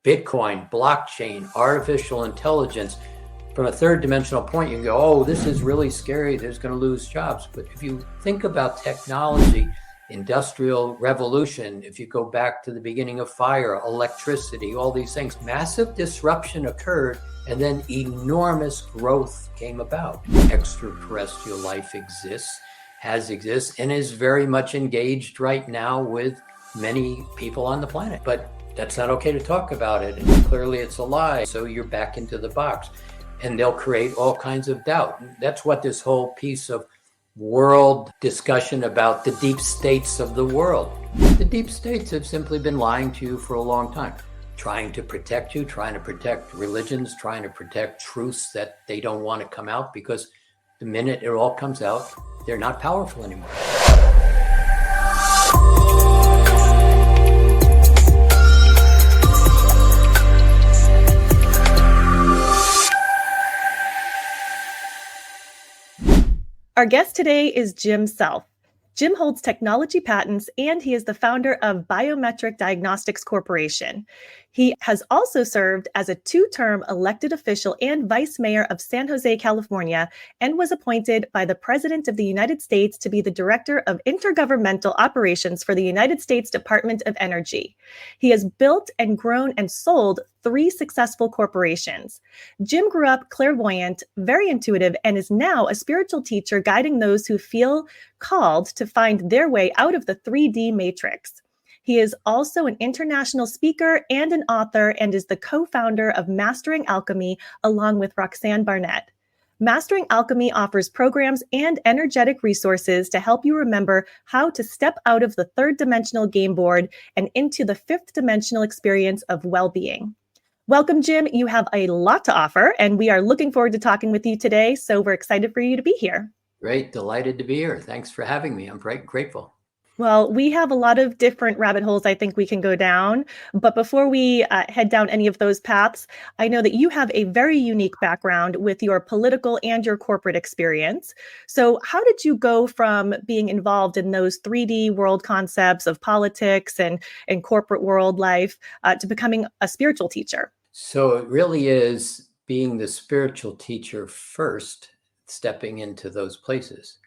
Bitcoin, blockchain, artificial intelligence. From a third dimensional point, you can go, oh, this is really scary. There's going to lose jobs. But if you think about technology, industrial revolution, if you go back to the beginning of fire, electricity, all these things, massive disruption occurred, and then enormous growth came about. Extraterrestrial life exists, and is very much engaged right now with many people on the planet. But that's not okay to talk about it. And clearly it's a lie. So you're back into the box. And they'll create all kinds of doubt. That's what this whole piece of world discussion about the deep states of the world. The deep states have simply been lying to you for a long time, trying to protect you, trying to protect religions, trying to protect truths that they don't want to come out, because the minute it all comes out, they're not powerful anymore. Our guest today is Jim Self. Jim holds technology patents, and he is the founder of Biometric Diagnostics Corporation. He has also served as a 2-term elected official and vice mayor of San Jose, California, and was appointed by the President of the United States to be the Director of Intergovernmental Operations for the United States Department of Energy. He has built and grown and sold 3 successful corporations. Jim grew up clairvoyant, very intuitive, and is now a spiritual teacher guiding those who feel called to find their way out of the 3D matrix. He is also an international speaker and an author, and is the co-founder of Mastering Alchemy along with Roxanne Barnett. Mastering Alchemy offers programs and energetic resources to help you remember how to step out of the 3rd dimensional game board and into the 5th dimensional experience of well-being. Welcome, Jim. You have a lot to offer, and we are looking forward to talking with you today. So we're excited for you to be here. Great. Delighted to be here. Thanks for having me. I'm grateful. Well, we have a lot of different rabbit holes I think we can go down. But before we head down any of those paths, I know that you have a very unique background with your political and your corporate experience. So how did you go from being involved in those 3D world concepts of politics and corporate world life to becoming a spiritual teacher? So it really is being the spiritual teacher first, stepping into those places.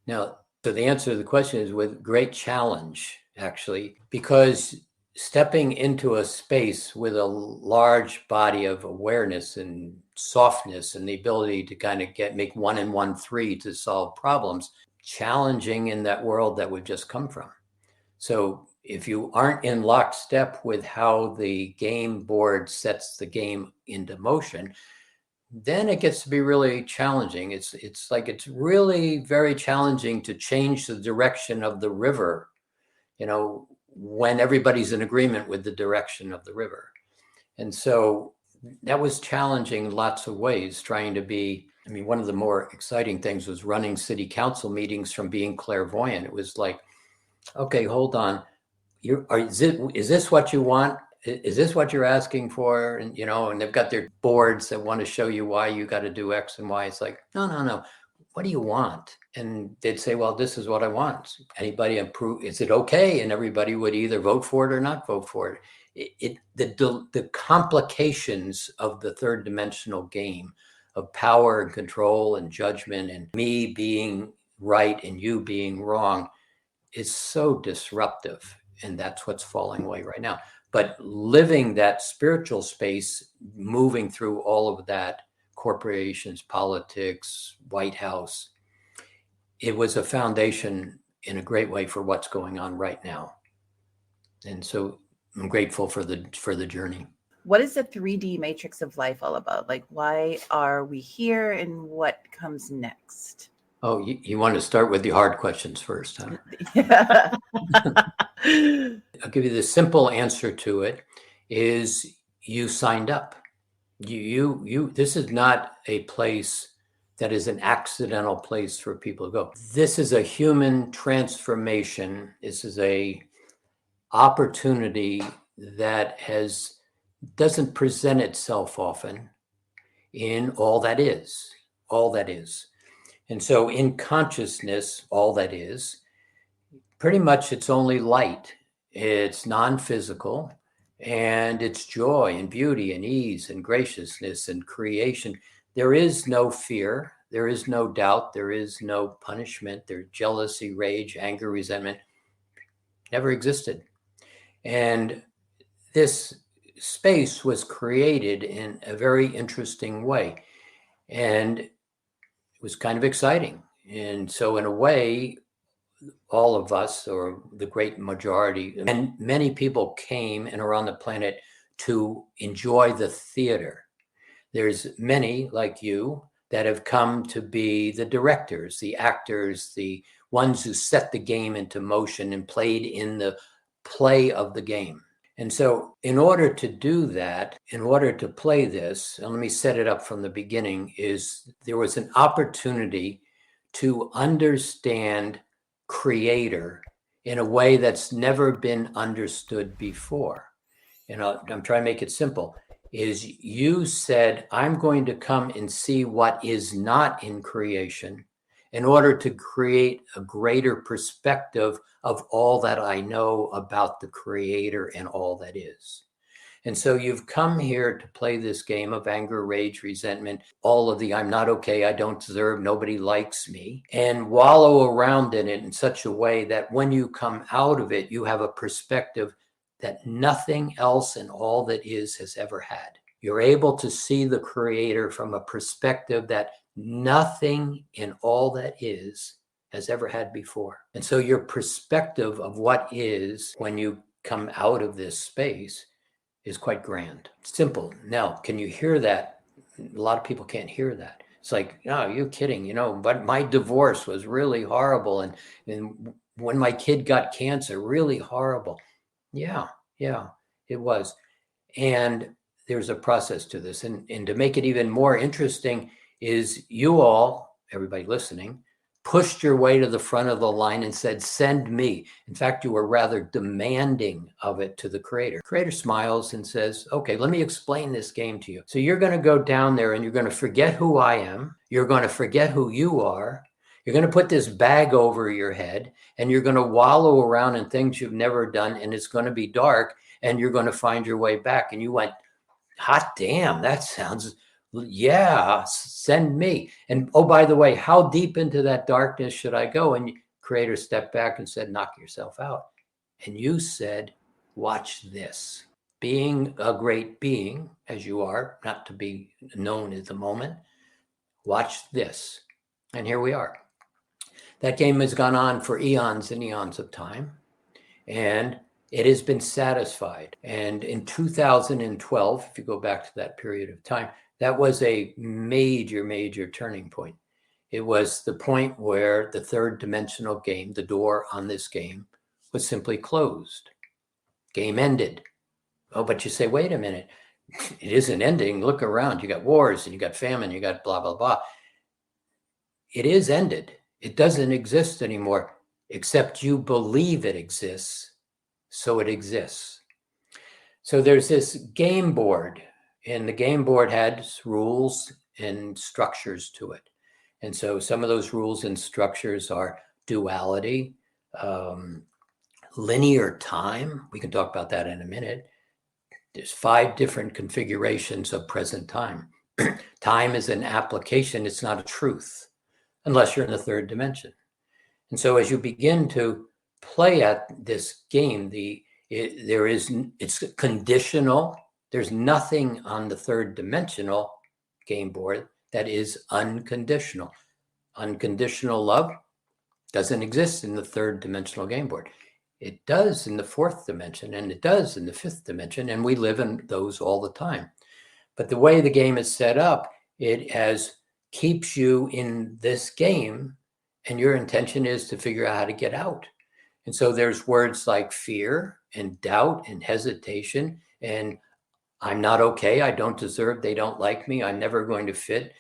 Now, so the answer to the question is with great challenge, actually, because stepping into a space with a large body of awareness and softness and the ability to kind of make 1 and 1 3 to solve problems, challenging in that world that we've just come from. So if you aren't in lockstep with how the game board sets the game into motion, then it gets to be really challenging. It's really very challenging to change the direction of the river, when everybody's in agreement with the direction of the river. And so that was challenging in lots of ways, trying to be, one of the more exciting things was running city council meetings from being clairvoyant. It was like, okay, hold on. Is this what you want? Is this what you're asking for? And, and they've got their boards that want to show you why you got to do X and Y. It's like, no. What do you want? And they'd say, well, this is what I want. Anybody approve? Is it okay? And everybody would either vote for it or not vote for it. The complications of the 3rd dimensional game of power and control and judgment and me being right and you being wrong is so disruptive. And that's what's falling away right now. But living that spiritual space, moving through all of that, corporations, politics, White House, it was a foundation in a great way for what's going on right now. And so I'm grateful for the journey. What is the 3D matrix of life all about? Like, why are we here and what comes next? Oh, you want to start with the hard questions first, huh? Yeah. I'll give you the simple answer to it is you signed up. This is not a place that is an accidental place for people to go. This is a human transformation. This is a opportunity that doesn't present itself often in all that is. And so in consciousness, all that is, pretty much it's only light. It's non-physical. and it's joy and beauty and ease and graciousness and creation. There is no fear. There is no doubt. There is no punishment. There's jealousy, rage, anger, resentment. Never existed. And this space was created in a very interesting way. And it was kind of exciting. And so in a way, all of us, or the great majority, and many people came and are on the planet to enjoy the theater. There's many like you that have come to be the directors, the actors, the ones who set the game into motion and played in the play of the game. And so in order to do that, in order to play this, and let me set it up from the beginning, is there was an opportunity to understand creator in a way that's never been understood before. And I'm trying to make it simple. Is you said, I'm going to come and see what is not in creation in order to create a greater perspective of all that I know about the creator and all that is. And so you've come here to play this game of anger, rage, resentment, all of the I'm not okay, I don't deserve, nobody likes me, and wallow around in it in such a way that when you come out of it, you have a perspective that nothing else in all that is has ever had. You're able to see the creator from a perspective that nothing in all that is has ever had before. And so your perspective of what is when you come out of this space is quite grand. Simple. Now, can you hear that? A lot of people can't hear that. It's like, no, you're kidding, but my divorce was really horrible. And when my kid got cancer, really horrible. Yeah, it was. And there's a process to this. And to make it even more interesting is you all, everybody listening, pushed your way to the front of the line and said, send me. In fact, you were rather demanding of it to the creator. Creator smiles and says, okay, let me explain this game to you. So you're going to go down there and you're going to forget who I am. You're going to forget who you are. You're going to put this bag over your head and you're going to wallow around in things you've never done. And it's going to be dark and you're going to find your way back. And you went, hot damn, that sounds, yeah, send me. And oh, by the way, how deep into that darkness should I go? And creator stepped back and said, knock yourself out. And you said, watch this. Being a great being, as you are, not to be known at the moment, watch this. And here we are. That game has gone on for eons and eons of time, and it has been satisfied. And in 2012, if you go back to that period of time, that was a major, major turning point. It was the point where the third dimensional game, the door on this game, was simply closed. Game ended. Oh, but you say, wait a minute, it isn't ending. Look around. You got wars and you got famine, you got blah, blah, blah. It is ended. It doesn't exist anymore, except you believe it exists, so it exists. So there's this game board, and the game board has rules and structures to it. And so some of those rules and structures are duality, linear time. We can talk about that in a minute. There's 5 different configurations of present time. Time is an application, it's not a truth, unless you're in the third dimension. And so as you begin to play at this game, it's conditional. There's nothing on the third dimensional game board that is unconditional. Unconditional love doesn't exist in the third dimensional game board. It does in the fourth dimension, and it does in the fifth dimension, and we live in those all the time. But the way the game is set up, keeps you in this game, and your intention is to figure out how to get out. And so there's words like fear and doubt and hesitation and I'm not okay, I don't deserve, they don't like me, I'm never going to fit.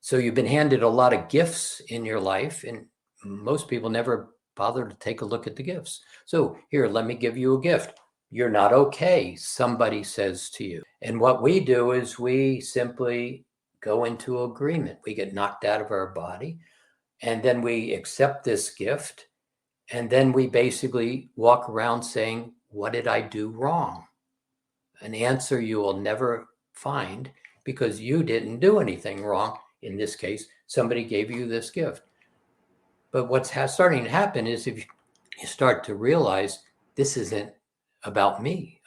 So you've been handed a lot of gifts in your life, and most people never bother to take a look at the gifts. So here, let me give you a gift. You're not okay, somebody says to you. And what we do is we simply go into agreement. We get knocked out of our body, and then we accept this gift. And then we basically walk around saying, what did I do wrong? an answer you will never find because you didn't do anything wrong. In this case, somebody gave you this gift. But what's starting to happen is if you start to realize this isn't about me.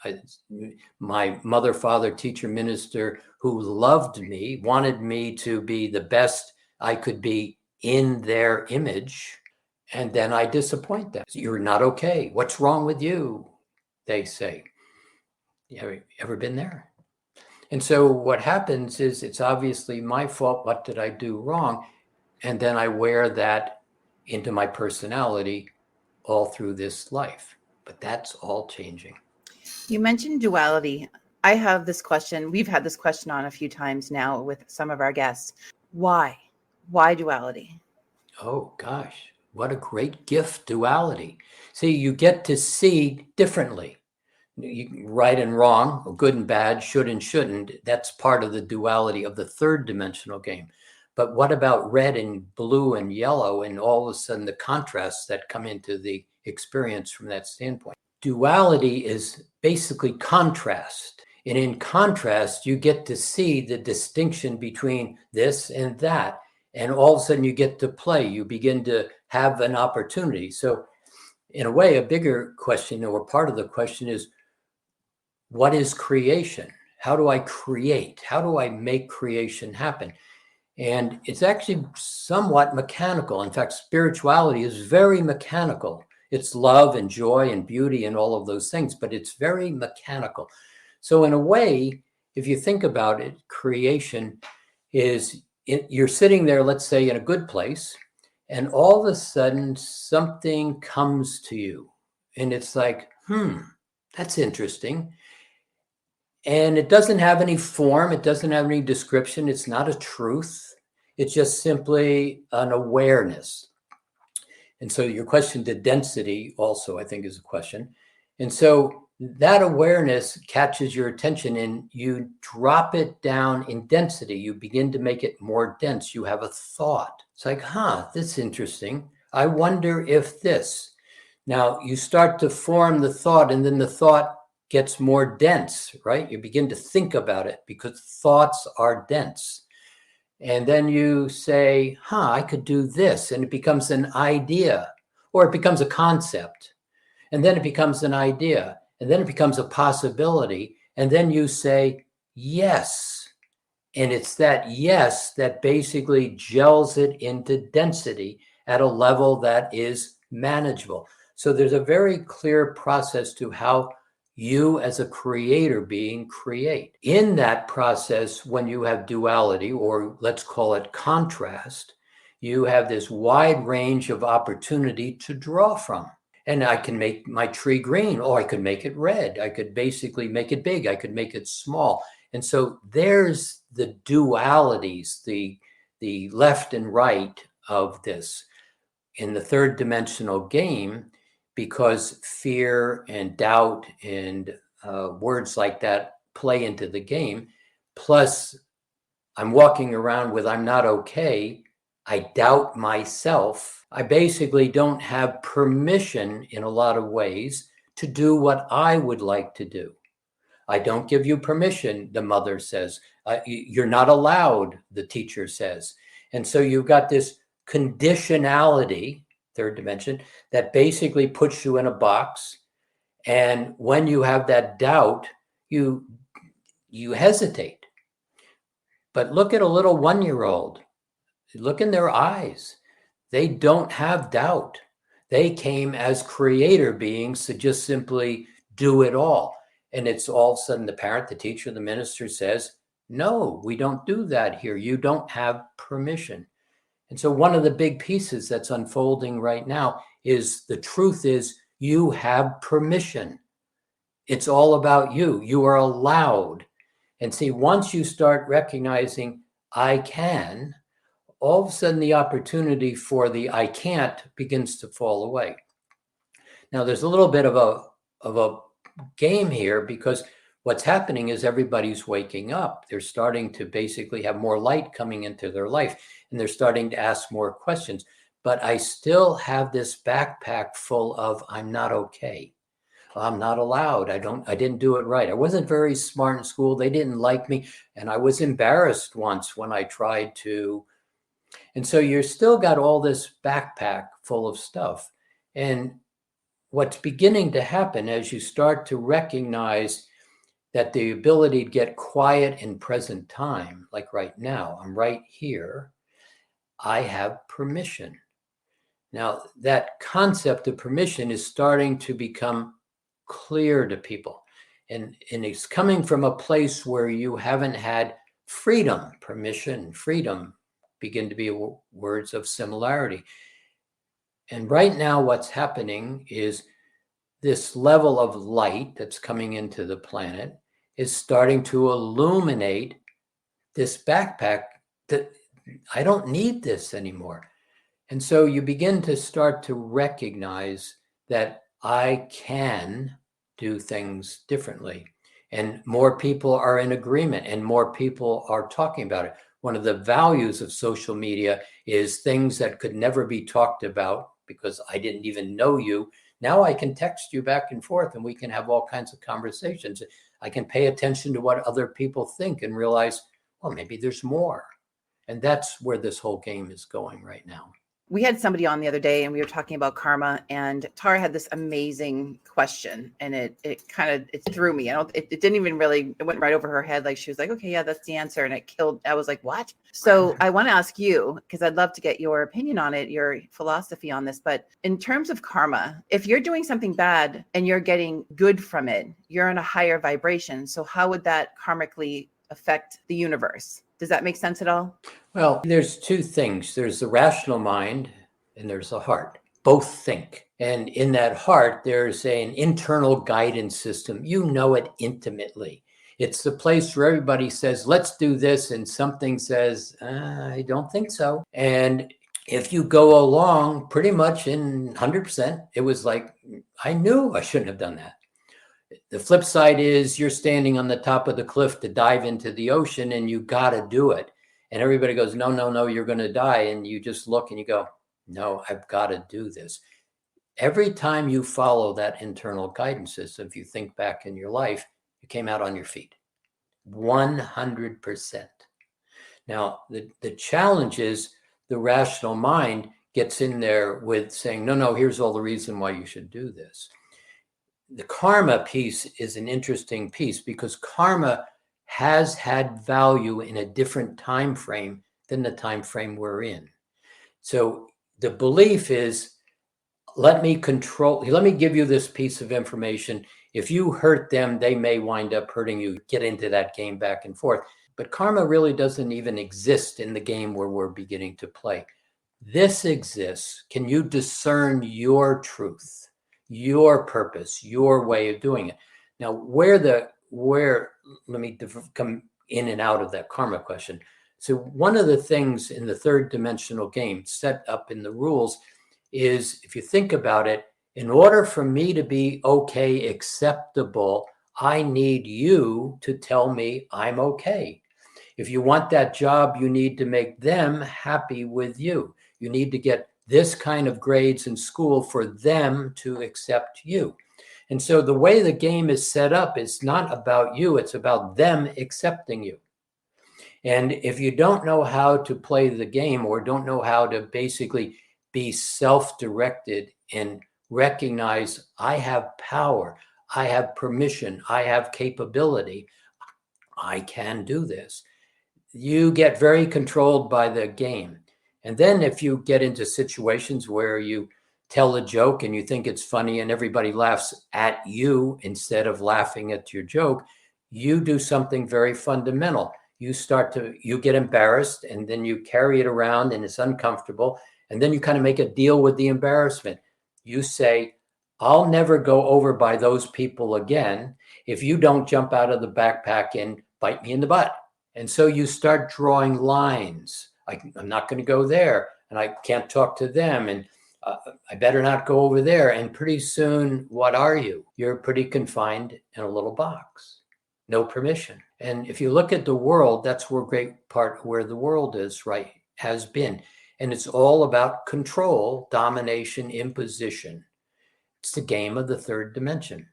My mother, father, teacher, minister who loved me, wanted me to be the best I could be in their image. And then I disappoint them. You're not okay. What's wrong with you? They say. Have you ever been there? And so what happens is it's obviously my fault. What did I do wrong? And then I wear that into my personality all through this life. But that's all changing. You mentioned duality. I have this question. We've had this question on a few times now with some of our guests. Why? Why duality? Oh, gosh, what a great gift, duality. See, you get to see differently. Right and wrong, good and bad, should and shouldn't. That's part of the duality of the third dimensional game. But what about red and blue and yellow and all of a sudden the contrasts that come into the experience from that standpoint? Duality is basically contrast. And in contrast, you get to see the distinction between this and that. And all of a sudden you get to play. You begin to have an opportunity. So in a way, a bigger question or part of the question is, what is creation? How do I create? How do I make creation happen? And it's actually somewhat mechanical. In fact, spirituality is very mechanical. It's love and joy and beauty and all of those things, but it's very mechanical. So in a way, if you think about it, creation is you're sitting there, let's say, in a good place, and all of a sudden something comes to you. And it's like, that's interesting. And it doesn't have any form. It doesn't have any description. It's not a truth. It's just simply an awareness. And so your question to density also, I think, is a question. And so that awareness catches your attention and you drop it down in density. You begin to make it more dense. You have a thought. It's like, that's interesting. I wonder if this. Now you start to form the thought, and then the thought gets more dense, right? You begin to think about it because thoughts are dense. And then you say, I could do this. And it becomes an idea, or it becomes a concept. And then it becomes an idea. And then it becomes a possibility. And then you say, yes. And it's that yes that basically gels it into density at a level that is manageable. So there's a very clear process to how you as a creator being create. In that process, when you have duality, or let's call it contrast, you have this wide range of opportunity to draw from. And I can make my tree green, or I could make it red. I could basically make it big. I could make it small. And so there's the dualities, the left and right of this. In the third dimensional game, because fear and doubt and words like that play into the game, plus I'm walking around with I'm not okay, I doubt myself, I basically don't have permission in a lot of ways to do what I would like to do. I don't give you permission, the mother says. You're not allowed, the teacher says. And so you've got this conditionality, third dimension, that basically puts you in a box. And when you have that doubt, you hesitate. But look at a little 1-year-old. Look in their eyes. They don't have doubt. They came as creator beings to just simply do it all. And it's all of a sudden the parent, the teacher, the minister says, no, we don't do that here. You don't have permission. And so one of the big pieces that's unfolding right now is the truth is you have permission. It's all about you. You are allowed. And see, once you start recognizing I can, all of a sudden the opportunity for the I can't begins to fall away. Now there's a little bit of a game here because what's happening is everybody's waking up. They're starting to basically have more light coming into their life, and they're starting to ask more questions. But I still have this backpack full of I'm not okay. I'm not allowed. I didn't do it right. I wasn't very smart in school. They didn't like me. And I was embarrassed once when I tried to. And so you're still got all this backpack full of stuff. And what's beginning to happen as you start to recognize that the ability to get quiet in present time, like right now, I'm right here, I have permission. Now, that concept of permission is starting to become clear to people. And it's coming from a place where you haven't had freedom. Permission, freedom begin to be words of similarity. And right now, what's happening is this level of light that's coming into the planet is starting to illuminate this backpack that I don't need this anymore. And so you begin to start to recognize that I can do things differently. And more people are in agreement and more people are talking about it. One of the values of social media is things that could never be talked about because I didn't even know you. Now I can text you back and forth and we can have all kinds of conversations. I can pay attention to what other people think and realize, well, maybe there's more. And that's where this whole game is going right now. We had somebody on the other day and we were talking about karma, and Tara had this amazing question, and it threw me. It didn't even really, it went right over her head. Like she was like, okay, yeah, that's the answer. And it killed. I was like, what? So I want to ask you, because I'd love to get your opinion on it, your philosophy on this. But in terms of karma, if you're doing something bad and you're getting good from it, you're in a higher vibration. So how would that karmically affect the universe? Does that make sense at all? Well, there's two things. There's the rational mind and there's the heart. Both think. And in that heart, there's an internal guidance system. You know it intimately. It's the place where everybody says, let's do this. And something says, I don't think so. And if you go along pretty much in 100%, it was like, I knew I shouldn't have done that. The flip side is you're standing on the top of the cliff to dive into the ocean and you got to do it. And everybody goes, no, no, no, you're going to die. And you just look and you go, no, I've got to do this. Every time you follow that internal guidance system, if you think back in your life, you came out on your feet. 100%. Now, the challenge is the rational mind gets in there with saying, no, no, here's all the reason why you should do this. The karma piece is an interesting piece because karma has had value in a different time frame than the time frame we're in. So the belief is, let me give you this piece of information. If you hurt them, they may wind up hurting you. Get into that game back and forth. But karma really doesn't even exist in the game where we're beginning to play. This exists. Can you discern your truth, your purpose, your way of doing it? Now, let me come in and out of that karma question. So one of the things in the third dimensional game set up in the rules is, if you think about it, in order for me to be okay, acceptable, I need you to tell me I'm okay. If you want that job, you need to make them happy with you. You need to get this kind of grades in school for them to accept you. And so the way the game is set up is not about you, it's about them accepting you. And if you don't know how to play the game or don't know how to basically be self-directed and recognize I have power, I have permission, I have capability, I can do this, you get very controlled by the game. And then if you get into situations where you tell a joke and you think it's funny and everybody laughs at you instead of laughing at your joke, you do something very fundamental. You get embarrassed and then you carry it around and it's uncomfortable. And then you kind of make a deal with the embarrassment. You say, I'll never go over by those people again if you don't jump out of the backpack and bite me in the butt. And so you start drawing lines. I'm not going to go there and I can't talk to them. And I better not go over there. And pretty soon, what are you? You're pretty confined in a little box. No permission. And if you look at the world, that's where great part where the world is, right, has been. And it's all about control, domination, imposition. It's the game of the third dimension.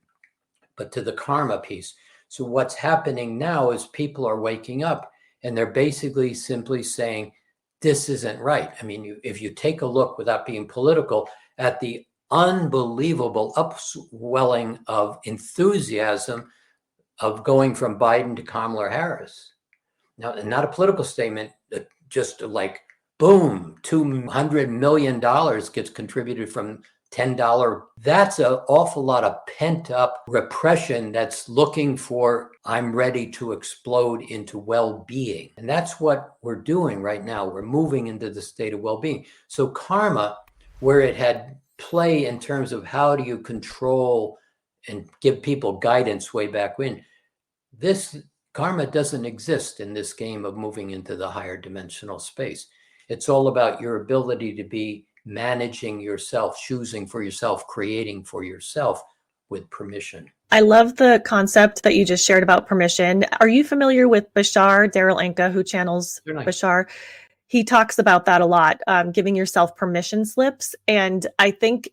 but to the karma piece. So what's happening now is people are waking up and they're basically simply saying, this isn't right. I mean, if you take a look, without being political, at the unbelievable upswelling of enthusiasm of going from Biden to Kamala Harris. Now, not a political statement, just like, boom, $200 million gets contributed from $10. That's an awful lot of pent up repression that's looking for, I'm ready to explode into well-being. And that's what we're doing right now. We're moving into the state of well-being. So karma, where it had play in terms of how do you control and give people guidance way back when, this karma doesn't exist in this game of moving into the higher dimensional space. It's all about your ability to be managing yourself, choosing for yourself, creating for yourself with permission. I love the concept that you just shared about permission. Are you familiar with Bashar, Daryl Anka, who channels Bashar? He talks about that a lot, giving yourself permission slips. And I think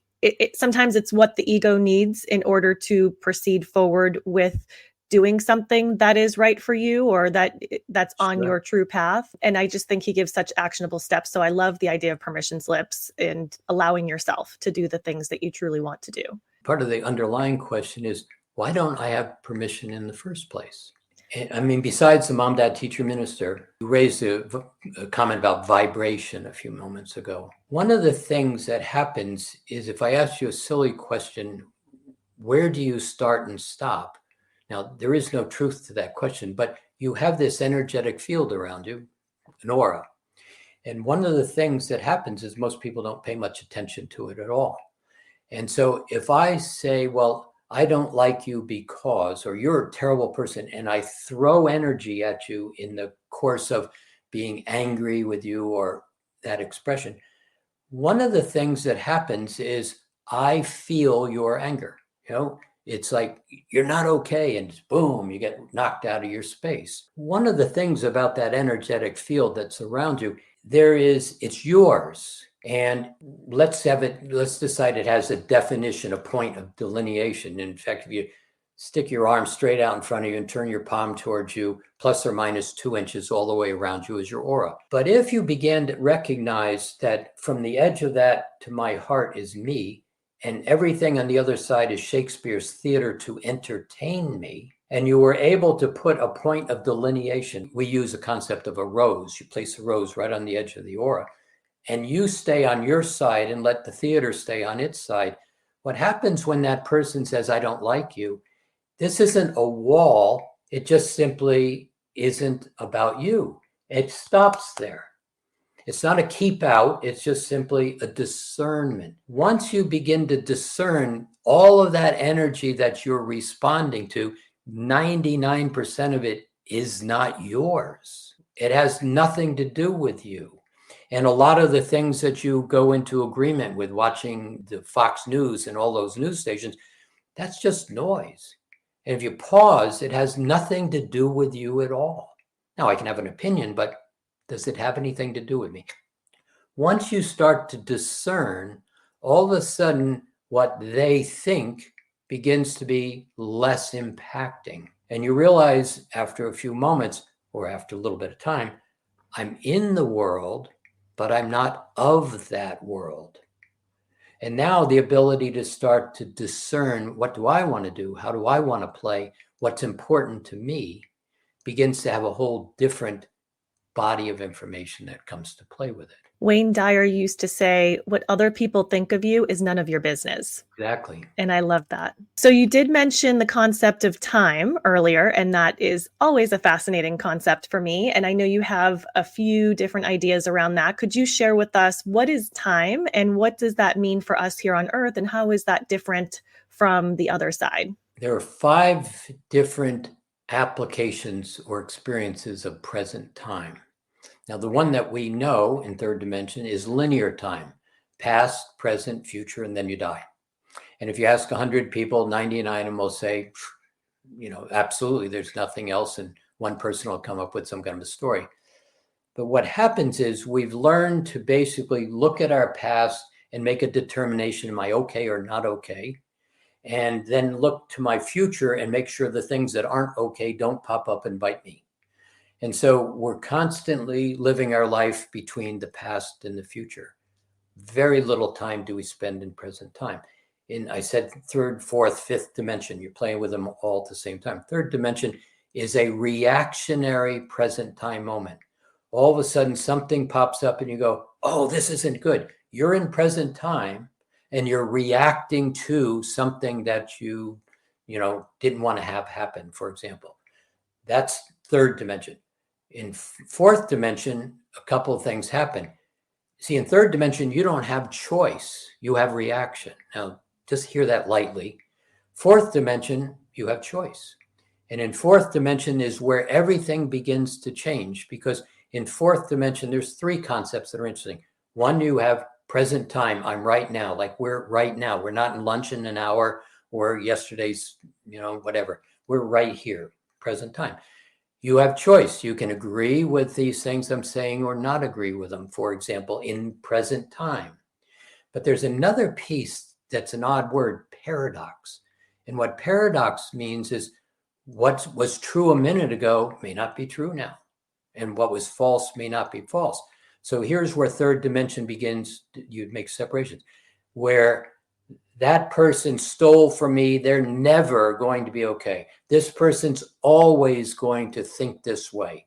sometimes it's what the ego needs in order to proceed forward with doing something that is right for you, or that's on your true path. And I just think he gives such actionable steps. So I love the idea of permission slips and allowing yourself to do the things that you truly want to do. Part of the underlying question is, why don't I have permission in the first place? I mean, besides the mom, dad, teacher, minister, who raised a comment about vibration a few moments ago. One of the things that happens is, if I ask you a silly question, where do you start and stop? Now, there is no truth to that question, but you have this energetic field around you, an aura. And one of the things that happens is most people don't pay much attention to it at all. And so if I say, well, I don't like you because, or you're a terrible person, and I throw energy at you in the course of being angry with you or that expression, one of the things that happens is I feel your anger. It's like, you're not okay, and boom, you get knocked out of your space. One of the things about that energetic field that's around you, it's yours. And let's decide it has a definition, a point of delineation. In fact, if you stick your arm straight out in front of you and turn your palm towards you, plus or minus 2 inches all the way around you is your aura. But if you begin to recognize that from the edge of that to my heart is me, and everything on the other side is Shakespeare's theater to entertain me, and you were able to put a point of delineation, we use a concept of a rose. You place a rose right on the edge of the aura, and you stay on your side and let the theater stay on its side. What happens when that person says, I don't like you? This isn't a wall. It just simply isn't about you. It stops there. It's not a keep out. It's just simply a discernment. Once you begin to discern all of that energy that you're responding to, 99% of it is not yours. It has nothing to do with you. And a lot of the things that you go into agreement with, watching the Fox News and all those news stations, that's just noise. And if you pause, it has nothing to do with you at all. Now, I can have an opinion, but does it have anything to do with me? Once you start to discern, all of a sudden, what they think begins to be less impacting. And you realize after a few moments, or after a little bit of time, I'm in the world, but I'm not of that world. And now the ability to start to discern, what do I want to do? How do I want to play? What's important to me begins to have a whole different body of information that comes to play with it. Wayne Dyer used to say, what other people think of you is none of your business. Exactly. And I love that. So you did mention the concept of time earlier, and that is always a fascinating concept for me. And I know you have a few different ideas around that. Could you share with us, what is time and what does that mean for us here on Earth? And how is that different from the other side? There are 5 different applications or experiences of present time. Now, the one that we know in third dimension is linear time, past, present, future, and then you die. And if you ask 100 people, 99 of them will say, absolutely, there's nothing else. And one person will come up with some kind of a story. But what happens is we've learned to basically look at our past and make a determination, am I okay or not okay? and then look to my future and make sure the things that aren't okay don't pop up and bite me. And so we're constantly living our life between the past and the future. Very little time do we spend in present time. I said third, fourth, fifth dimension, you're playing with them all at the same time. Third dimension is a reactionary present time moment. All of a sudden something pops up and you go, oh, this isn't good. You're in present time and you're reacting to something that you didn't want to have happen, for example. That's third dimension. In fourth dimension, a couple of things happen. See, in third dimension, you don't have choice. You have reaction. Now, just hear that lightly. Fourth dimension, you have choice. And in fourth dimension is where everything begins to change, because in fourth dimension, there's three concepts that are interesting. One, you have present time. I'm right now, like we're right now. We're not in lunch in an hour or yesterday's, whatever. We're right here, present time. You have choice. You can agree with these things I'm saying or not agree with them, for example, in present time. But there's another piece that's an odd word, paradox. And what paradox means is what was true a minute ago may not be true now. And what was false may not be false. So here's where third dimension begins. You'd make separations where that person stole from me. They're never going to be okay. This person's always going to think this way.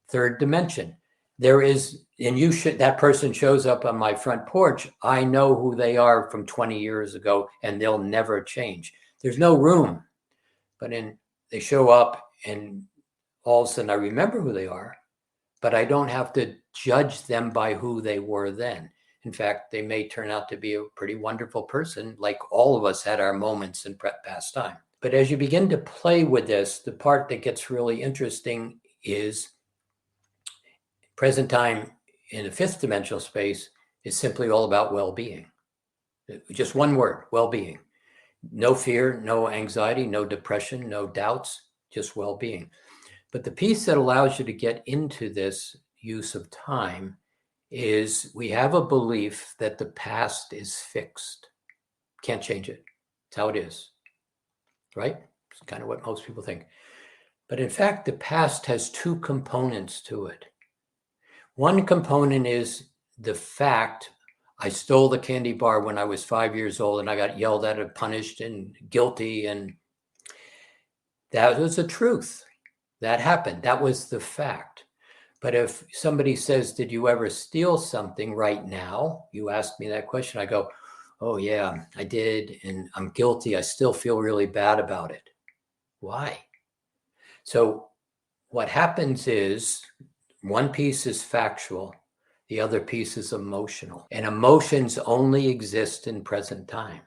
Third dimension. That person shows up on my front porch. I know who they are from 20 years ago and they'll never change. There's no room. But they show up and all of a sudden I remember who they are, but I don't have to judge them by who they were then. In fact, they may turn out to be a pretty wonderful person, like all of us had our moments in past time. But as you begin to play with this, the part that gets really interesting is present time in the fifth dimensional space is simply all about well-being. Just one word, well-being. No fear, no anxiety, no depression, no doubts, just well-being. But the piece that allows you to get into this use of time is we have a belief that the past is fixed. Can't change it. It's how it is, right? It's kind of what most people think. But in fact, the past has two components to it. One component is the fact I stole the candy bar when I was 5 years old and I got yelled at and punished and guilty. And that was the truth. That happened. That was the fact. But if somebody says, did you ever steal something right now? You ask me that question. I go, oh yeah, I did. And I'm guilty. I still feel really bad about it. Why? So what happens is one piece is factual. The other piece is emotional. And emotions only exist in present time.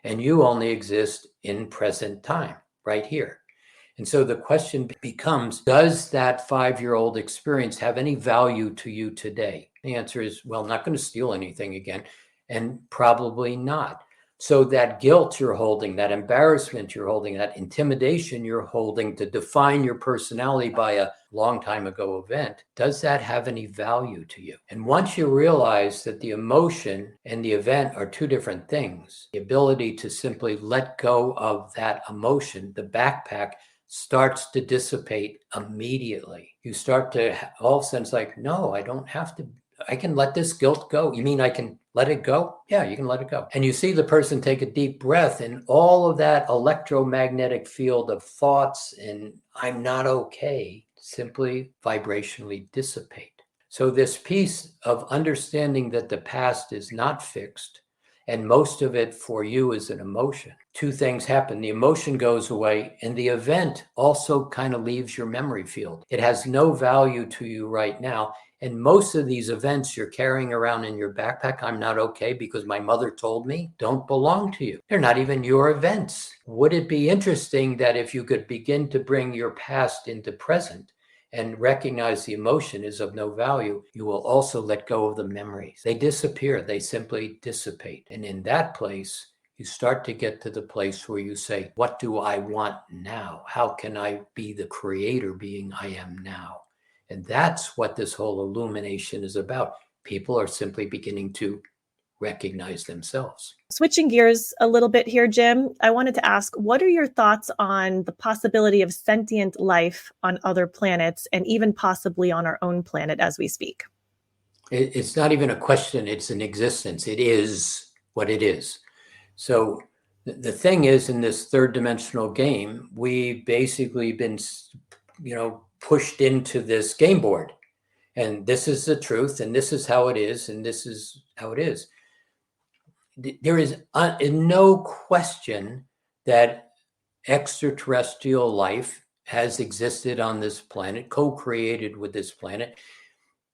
And you only exist in present time, right here. And so the question becomes, does that 5-year-old experience have any value to you today? The answer is, well, not going to steal anything again, and probably not. So that guilt you're holding, that embarrassment you're holding, that intimidation you're holding to define your personality by a long time ago event, does that have any value to you? And once you realize that the emotion and the event are two different things, the ability to simply let go of that emotion, the backpack starts to dissipate immediately. You start to all of a sudden it's like, no, I don't have to. I can let this guilt go. You mean I can let it go? Yeah, you can let it go. And you see the person take a deep breath and all of that electromagnetic field of thoughts and I'm not okay simply vibrationally dissipate. So this piece of understanding that the past is not fixed and most of it for you is an emotion. Two things happen. The emotion goes away and the event also kind of leaves your memory field. It has no value to you right now. And most of these events you're carrying around in your backpack, I'm not okay because my mother told me, don't belong to you. They're not even your events. Would it be interesting that if you could begin to bring your past into present and recognize the emotion is of no value, you will also let go of the memories. They disappear. They simply dissipate. And in that place, you start to get to the place where you say, what do I want now? How can I be the creator being I am now? And that's what this whole illumination is about. People are simply beginning to recognize themselves. Switching gears a little bit here, Jim, I wanted to ask, what are your thoughts on the possibility of sentient life on other planets and even possibly on our own planet as we speak? It's not even a question, it's an existence. It is what it is. So the thing is, in this third dimensional game, we've basically been, pushed into this game board. And this is the truth, and this is how it is, and this is how it is. There is no question that extraterrestrial life has existed on this planet, co-created with this planet.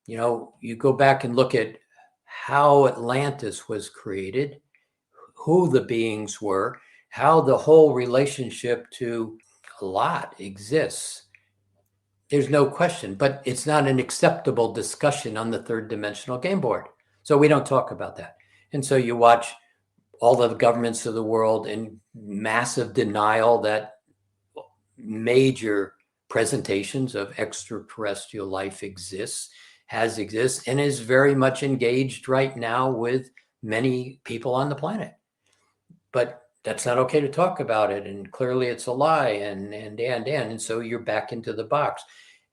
You go back and look at how Atlantis was created, who the beings were, how the whole relationship to a lot exists. There's no question, but it's not an acceptable discussion on the third dimensional game board. So we don't talk about that. And so you watch all of the governments of the world in massive denial that major presentations of extraterrestrial life exists, and is very much engaged right now with many people on the planet. But that's not okay to talk about it. And clearly it's a lie. And so you're back into the box,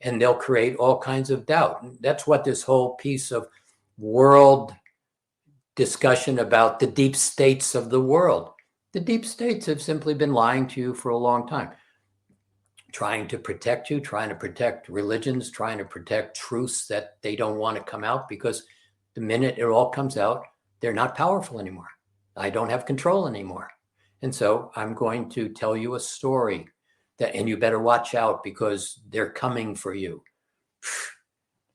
and they'll create all kinds of doubt. That's what this whole piece of world discussion about the deep states of the world. The deep states have simply been lying to you for a long time, trying to protect you, trying to protect religions, trying to protect truths that they don't want to come out, because the minute it all comes out, they're not powerful anymore. I don't have control anymore. And so I'm going to tell you a story and you better watch out because they're coming for you.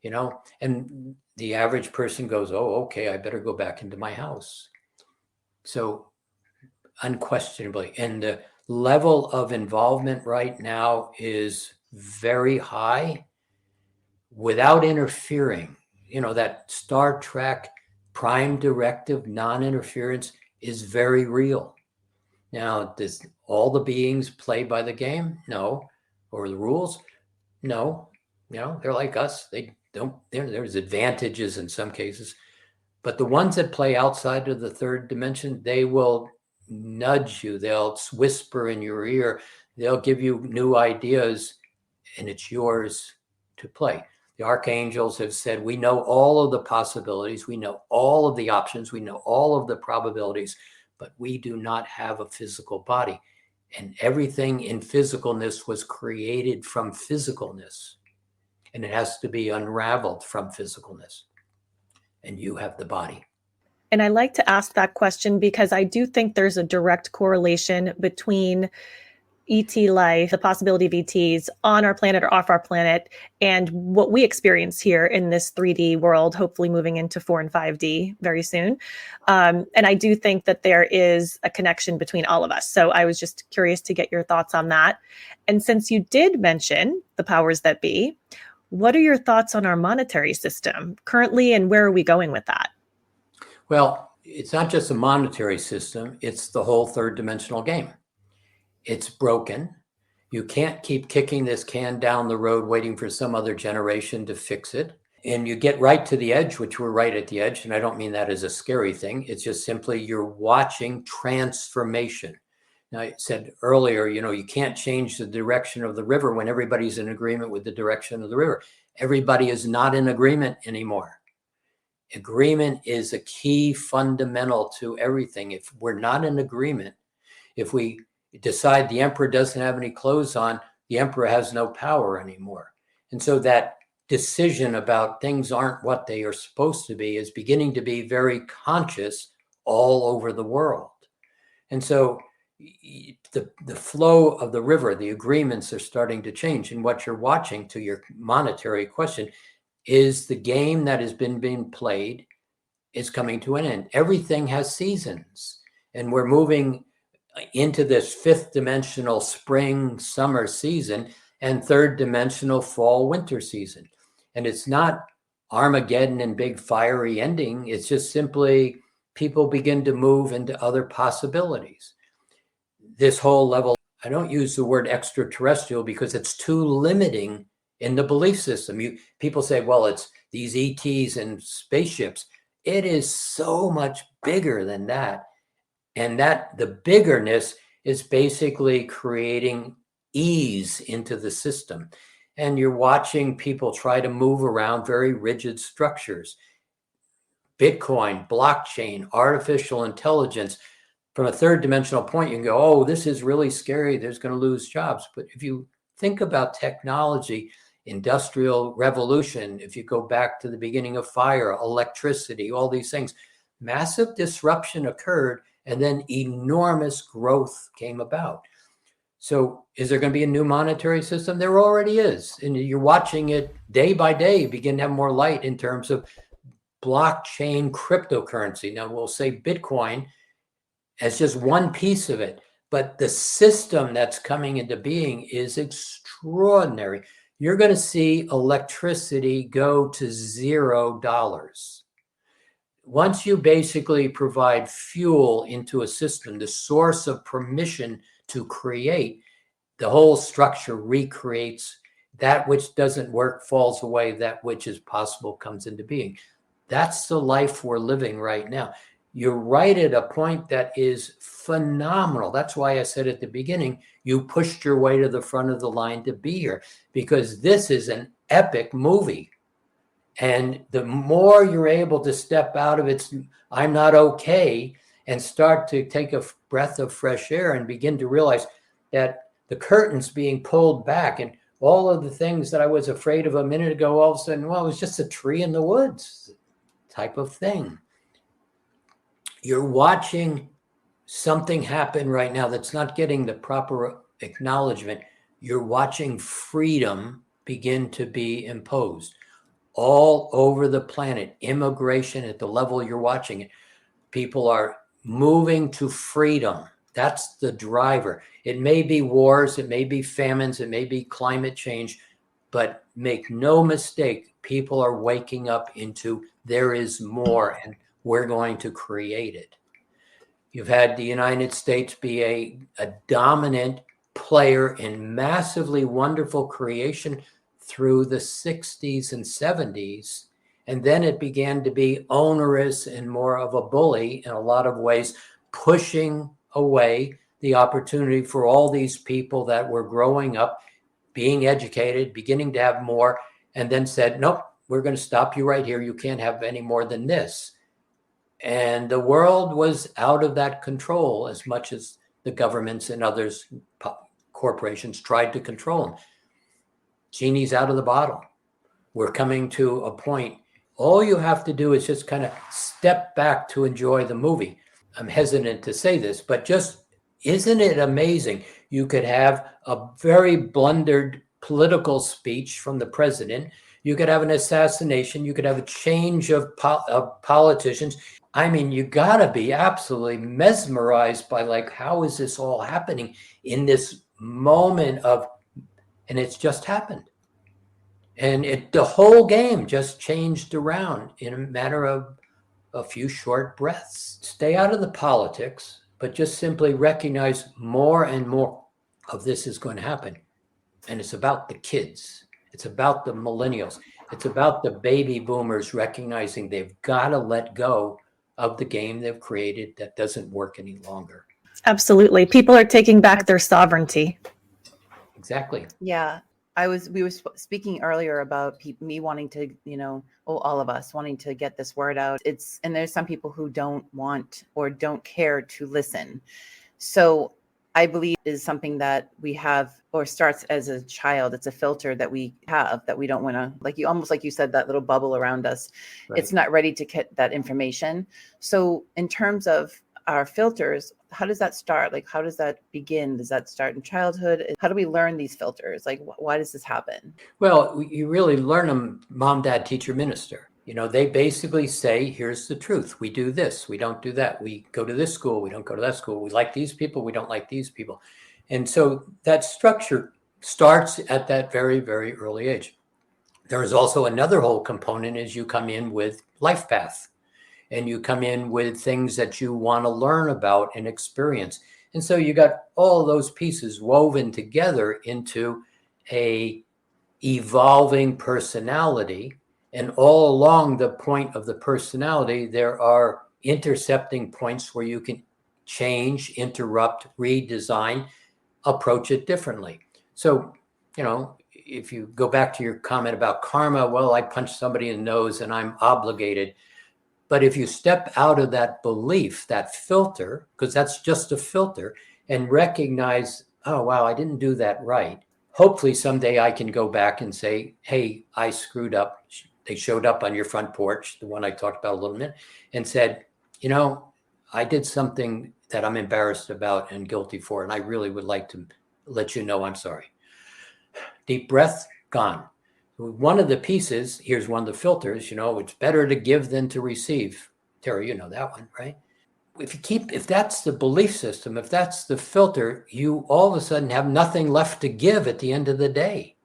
And the average person goes, oh, okay, I better go back into my house. So unquestionably, and the level of involvement right now is very high without interfering. That Star Trek prime directive, non-interference, is very real. Now, does all the beings play by the game? No. Or the rules? No. They're like us. They don't. There's advantages in some cases, but the ones that play outside of the third dimension, they will nudge you. They'll whisper in your ear. They'll give you new ideas, and it's yours to play. The archangels have said, we know all of the possibilities. We know all of the options. We know all of the probabilities, but we do not have a physical body. And everything in physicalness was created from physicalness. And it has to be unraveled from physicalness. And you have the body. And I like to ask that question because I do think there's a direct correlation between ET life, the possibility of ETs on our planet or off our planet, and what we experience here in this 3D world, hopefully moving into 4 and 5D very soon. And I do think that there is a connection between all of us. So I was just curious to get your thoughts on that. And since you did mention the powers that be, what are your thoughts on our monetary system currently, and where are we going with that? Well, it's not just a monetary system, it's the whole third dimensional game. It's broken. You can't keep kicking this can down the road waiting for some other generation to fix it. And you get right to the edge, which we're right at the edge. And I don't mean that as a scary thing. It's just simply you're watching transformation. Now, I said earlier, you can't change the direction of the river when everybody's in agreement with the direction of the river. Everybody is not in agreement anymore. Agreement is a key fundamental to everything. If we're not in agreement, if we decide the emperor doesn't have any clothes on, the emperor has no power anymore. And so that decision about things aren't what they are supposed to be is beginning to be very conscious all over the world. And so the flow of the river, the agreements are starting to change. And what you're watching, to your monetary question, is the game that has been being played is coming to an end. Everything has seasons, and we're moving into this fifth dimensional spring, summer season and third dimensional fall, winter season. And it's not Armageddon and big fiery ending. It's just simply people begin to move into other possibilities. This whole level, I don't use the word extraterrestrial because it's too limiting in the belief system. People say, well, it's these ETs and spaceships. It is so much bigger than that. And that the biggerness is basically creating ease into the system. And you're watching people try to move around very rigid structures. Bitcoin, blockchain, artificial intelligence. From a third dimensional point, you can go, oh, this is really scary. There's going to lose jobs. But if you think about technology, industrial revolution, if you go back to the beginning of fire, electricity, all these things, massive disruption occurred and then enormous growth came about. So is there going to be a new monetary system? There already is. And you're watching it day by day begin to have more light in terms of blockchain cryptocurrency. Now we'll say Bitcoin as just one piece of it, but the system that's coming into being is extraordinary. You're going to see electricity go to $0. Once you basically provide fuel into a system, the source of permission to create, the whole structure recreates. That which doesn't work falls away. That which is possible comes into being. That's the life we're living right now. You're right at a point that is phenomenal. That's why I said at the beginning, you pushed your way to the front of the line to be here, because this is an epic movie. And the more you're able to step out of its I'm not okay and start to take a breath of fresh air and begin to realize that the curtain's being pulled back and all of the things that I was afraid of a minute ago, all of a sudden, well, it was just a tree in the woods type of thing. You're watching something happen right now that's not getting the proper acknowledgement. You're watching freedom begin to be imposed all over the planet. Immigration at the level you're watching it. People are moving to freedom. That's the driver. It may be wars, it may be famines, it may be climate change, but make no mistake, people are waking up into there is more and we're going to create it. You've had the United States be a dominant player in massively wonderful creation through the 60s and 70s. And then it began to be onerous and more of a bully in a lot of ways, pushing away the opportunity for all these people that were growing up, being educated, beginning to have more, and then said, nope, we're going to stop you right here. You can't have any more than this. And the world was out of that control as much as the governments and others, corporations tried to control them. Genie's out of the bottle. We're coming to a point. All you have to do is just kind of step back to enjoy the movie. I'm hesitant to say this, but just isn't it amazing? You could have a very blundered political speech from the president. You could have an assassination. You could have a change of politicians. I mean, you got to be absolutely mesmerized by like, how is this all happening in this moment of, and it's just happened. And the whole game just changed around in a matter of a few short breaths. Stay out of the politics, but just simply recognize more and more of this is going to happen. And it's about the kids. It's about the millennials. It's about the baby boomers recognizing they've got to let go of the game they've created that doesn't work any longer. Absolutely. People are taking back their sovereignty. Exactly. Yeah. We were speaking earlier about me wanting to, all of us wanting to get this word out. And there's some people who don't want or don't care to listen. So I believe is something that we have or starts as a child. It's a filter that we have that we don't want to, almost like you said, that little bubble around us. Right. It's not ready to get that information. So in terms of our filters, how does that start? Like, how does that begin? Does that start in childhood? How do we learn these filters? Like, why does this happen? Well, you really learn them mom, dad, teacher, minister. They basically say, here's the truth. We do this. We don't do that. We go to this school. We don't go to that school. We like these people. We don't like these people. And so that structure starts at that very, very early age. There is also another whole component as you come in with life path. And you come in with things that you want to learn about and experience. And so you got all those pieces woven together into a evolving personality. And all along the point of the personality, there are intercepting points where you can change, interrupt, redesign, approach it differently. So, if you go back to your comment about karma, well, I punched somebody in the nose and I'm obligated. But if you step out of that belief, that filter, because that's just a filter, and recognize, oh, wow, I didn't do that right. Hopefully someday I can go back and say, hey, I screwed up. They showed up on your front porch, the one I talked about a little bit, and said, I did something that I'm embarrassed about and guilty for, and I really would like to let you know I'm sorry. Deep breath, gone. One of the pieces, here's one of the filters, it's better to give than to receive. Terry, you know that one, right? If that's the belief system, if that's the filter, you all of a sudden have nothing left to give at the end of the day.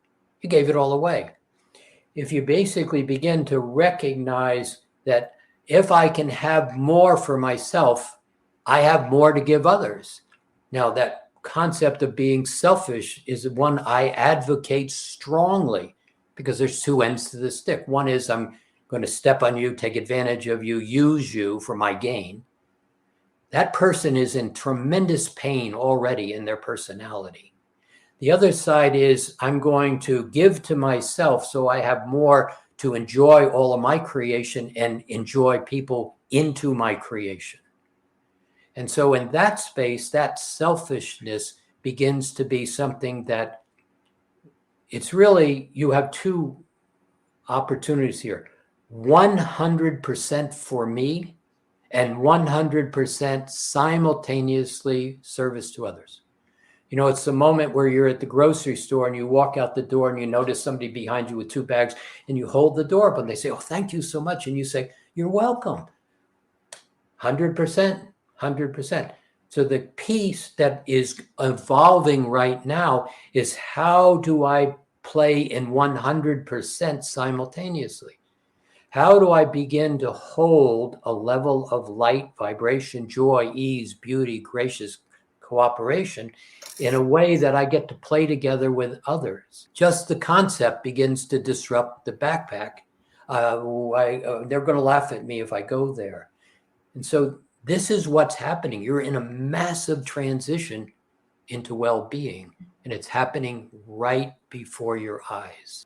You gave it all away. If you basically begin to recognize that if I can have more for myself, I have more to give others. Now, that concept of being selfish is one I advocate strongly, because there's two ends to the stick. One is I'm going to step on you, take advantage of you, use you for my gain. That person is in tremendous pain already in their personality. The other side is I'm going to give to myself so I have more to enjoy all of my creation and enjoy people into my creation. And so in that space, that selfishness begins to be something that it's really, you have two opportunities here. 100% for me and 100% simultaneously service to others. It's the moment where you're at the grocery store and you walk out the door and you notice somebody behind you with two bags and you hold the door up and they say, oh, thank you so much. And you say, you're welcome. 100%, 100%. So the piece that is evolving right now is how do I play in 100% simultaneously? How do I begin to hold a level of light, vibration, joy, ease, beauty, gracious cooperation in a way that I get to play together with others? Just the concept begins to disrupt the backpack. They're going to laugh at me if I go there. And so this is what's happening. You're in a massive transition into well-being, and it's happening right before your eyes.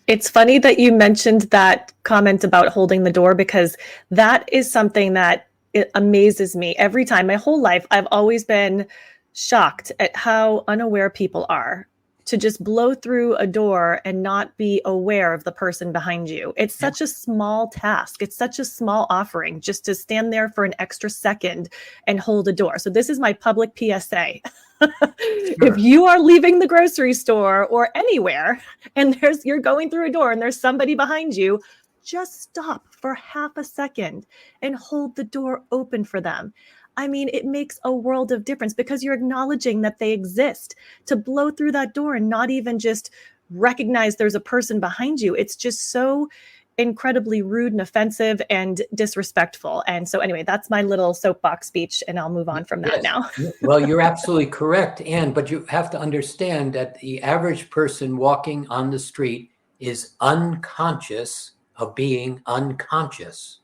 It's funny that you mentioned that comment about holding the door, because that is something that it amazes me every time. My whole life, I've always been shocked at how unaware people are to just blow through a door and not be aware of the person behind you. It's such a small task. It's such a small offering just to stand there for an extra second and hold a door. So this is my public PSA. If you are leaving the grocery store or anywhere and you're going through a door and there's somebody behind you, just stop for half a second and hold the door open for them. I mean, it makes a world of difference because you're acknowledging that they exist. To blow through that door and not even just recognize there's a person behind you, it's just so incredibly rude and offensive and disrespectful. And so anyway, that's my little soapbox speech, and I'll move on from that now. Well, you're absolutely correct, Anne, but you have to understand that the average person walking on the street is unconscious of being unconscious.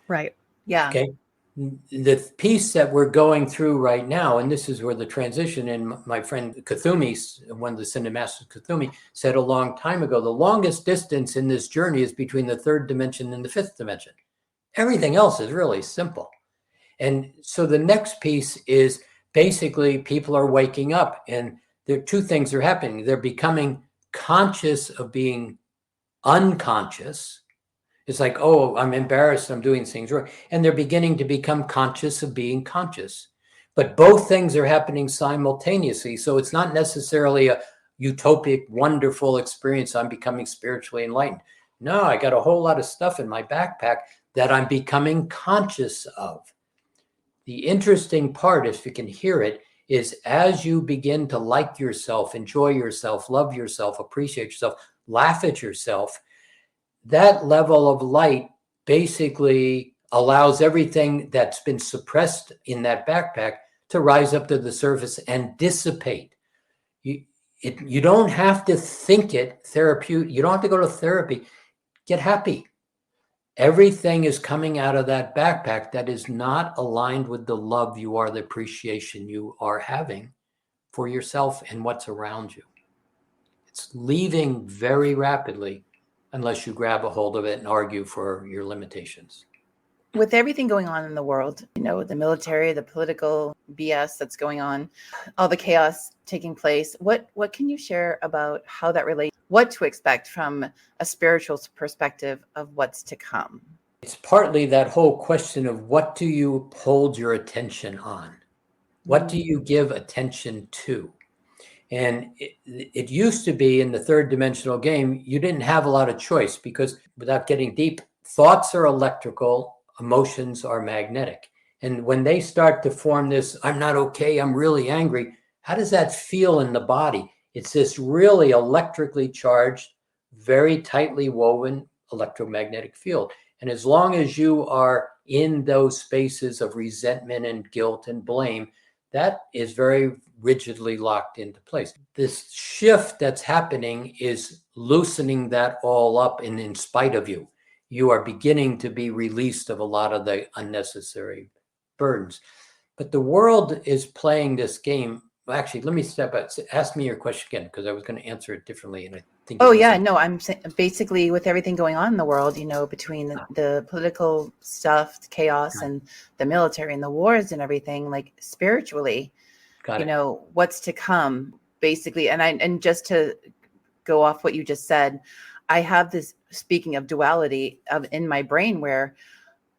Right. Yeah. Okay. The piece that we're going through right now, and this is where the transition, and my friend Kuthumi, one of the Synod Masters, Kuthumi, said a long time ago, the longest distance in this journey is between the third dimension and the fifth dimension. Everything else is really simple. And so the next piece is basically people are waking up, and there are two things are happening. They're becoming conscious of being unconscious. It's like, oh, I'm embarrassed, I'm doing things wrong. And they're beginning to become conscious of being conscious. But both things are happening simultaneously. So it's not necessarily a utopic, wonderful experience. I'm becoming spiritually enlightened. No, I got a whole lot of stuff in my backpack that I'm becoming conscious of. The interesting part, if you can hear it, is as you begin to like yourself, enjoy yourself, love yourself, appreciate yourself, laugh at yourself, that level of light basically allows everything that's been suppressed in that backpack to rise up to the surface and dissipate. You don't have to think it therapeutic. You don't have to go to therapy. get happy. Everything is coming out of that backpack that is not aligned with the love you are, the appreciation you are having for yourself and what's around you. It's leaving very rapidly unless you grab a hold of it and argue for your limitations. With everything going on in the world, the military, the political BS that's going on, all the chaos taking place, what can you share about how that relates, what to expect from a spiritual perspective of what's to come? It's partly that whole question of what do you hold your attention on? What do you give attention to? And it used to be in the third dimensional game, you didn't have a lot of choice because, without getting deep, thoughts are electrical, emotions are magnetic. And when they start to form this, I'm not okay, I'm really angry, how does that feel in the body? It's this really electrically charged, very tightly woven electromagnetic field. And as long as you are in those spaces of resentment and guilt and blame, that is very rigidly locked into place. This shift that's happening is loosening that all up, and in spite of you, you are beginning to be released of a lot of the unnecessary burdens. But the world is playing this game. Actually, let me step out. Ask me your question again, because I was going to answer it differently, and I think. Oh yeah, no, I'm basically, with everything going on in the world, between the political stuff, the chaos, and the military and the wars and everything, like spiritually, what's to come, basically. And just to go off what you just said, I have this, speaking of duality, in my brain where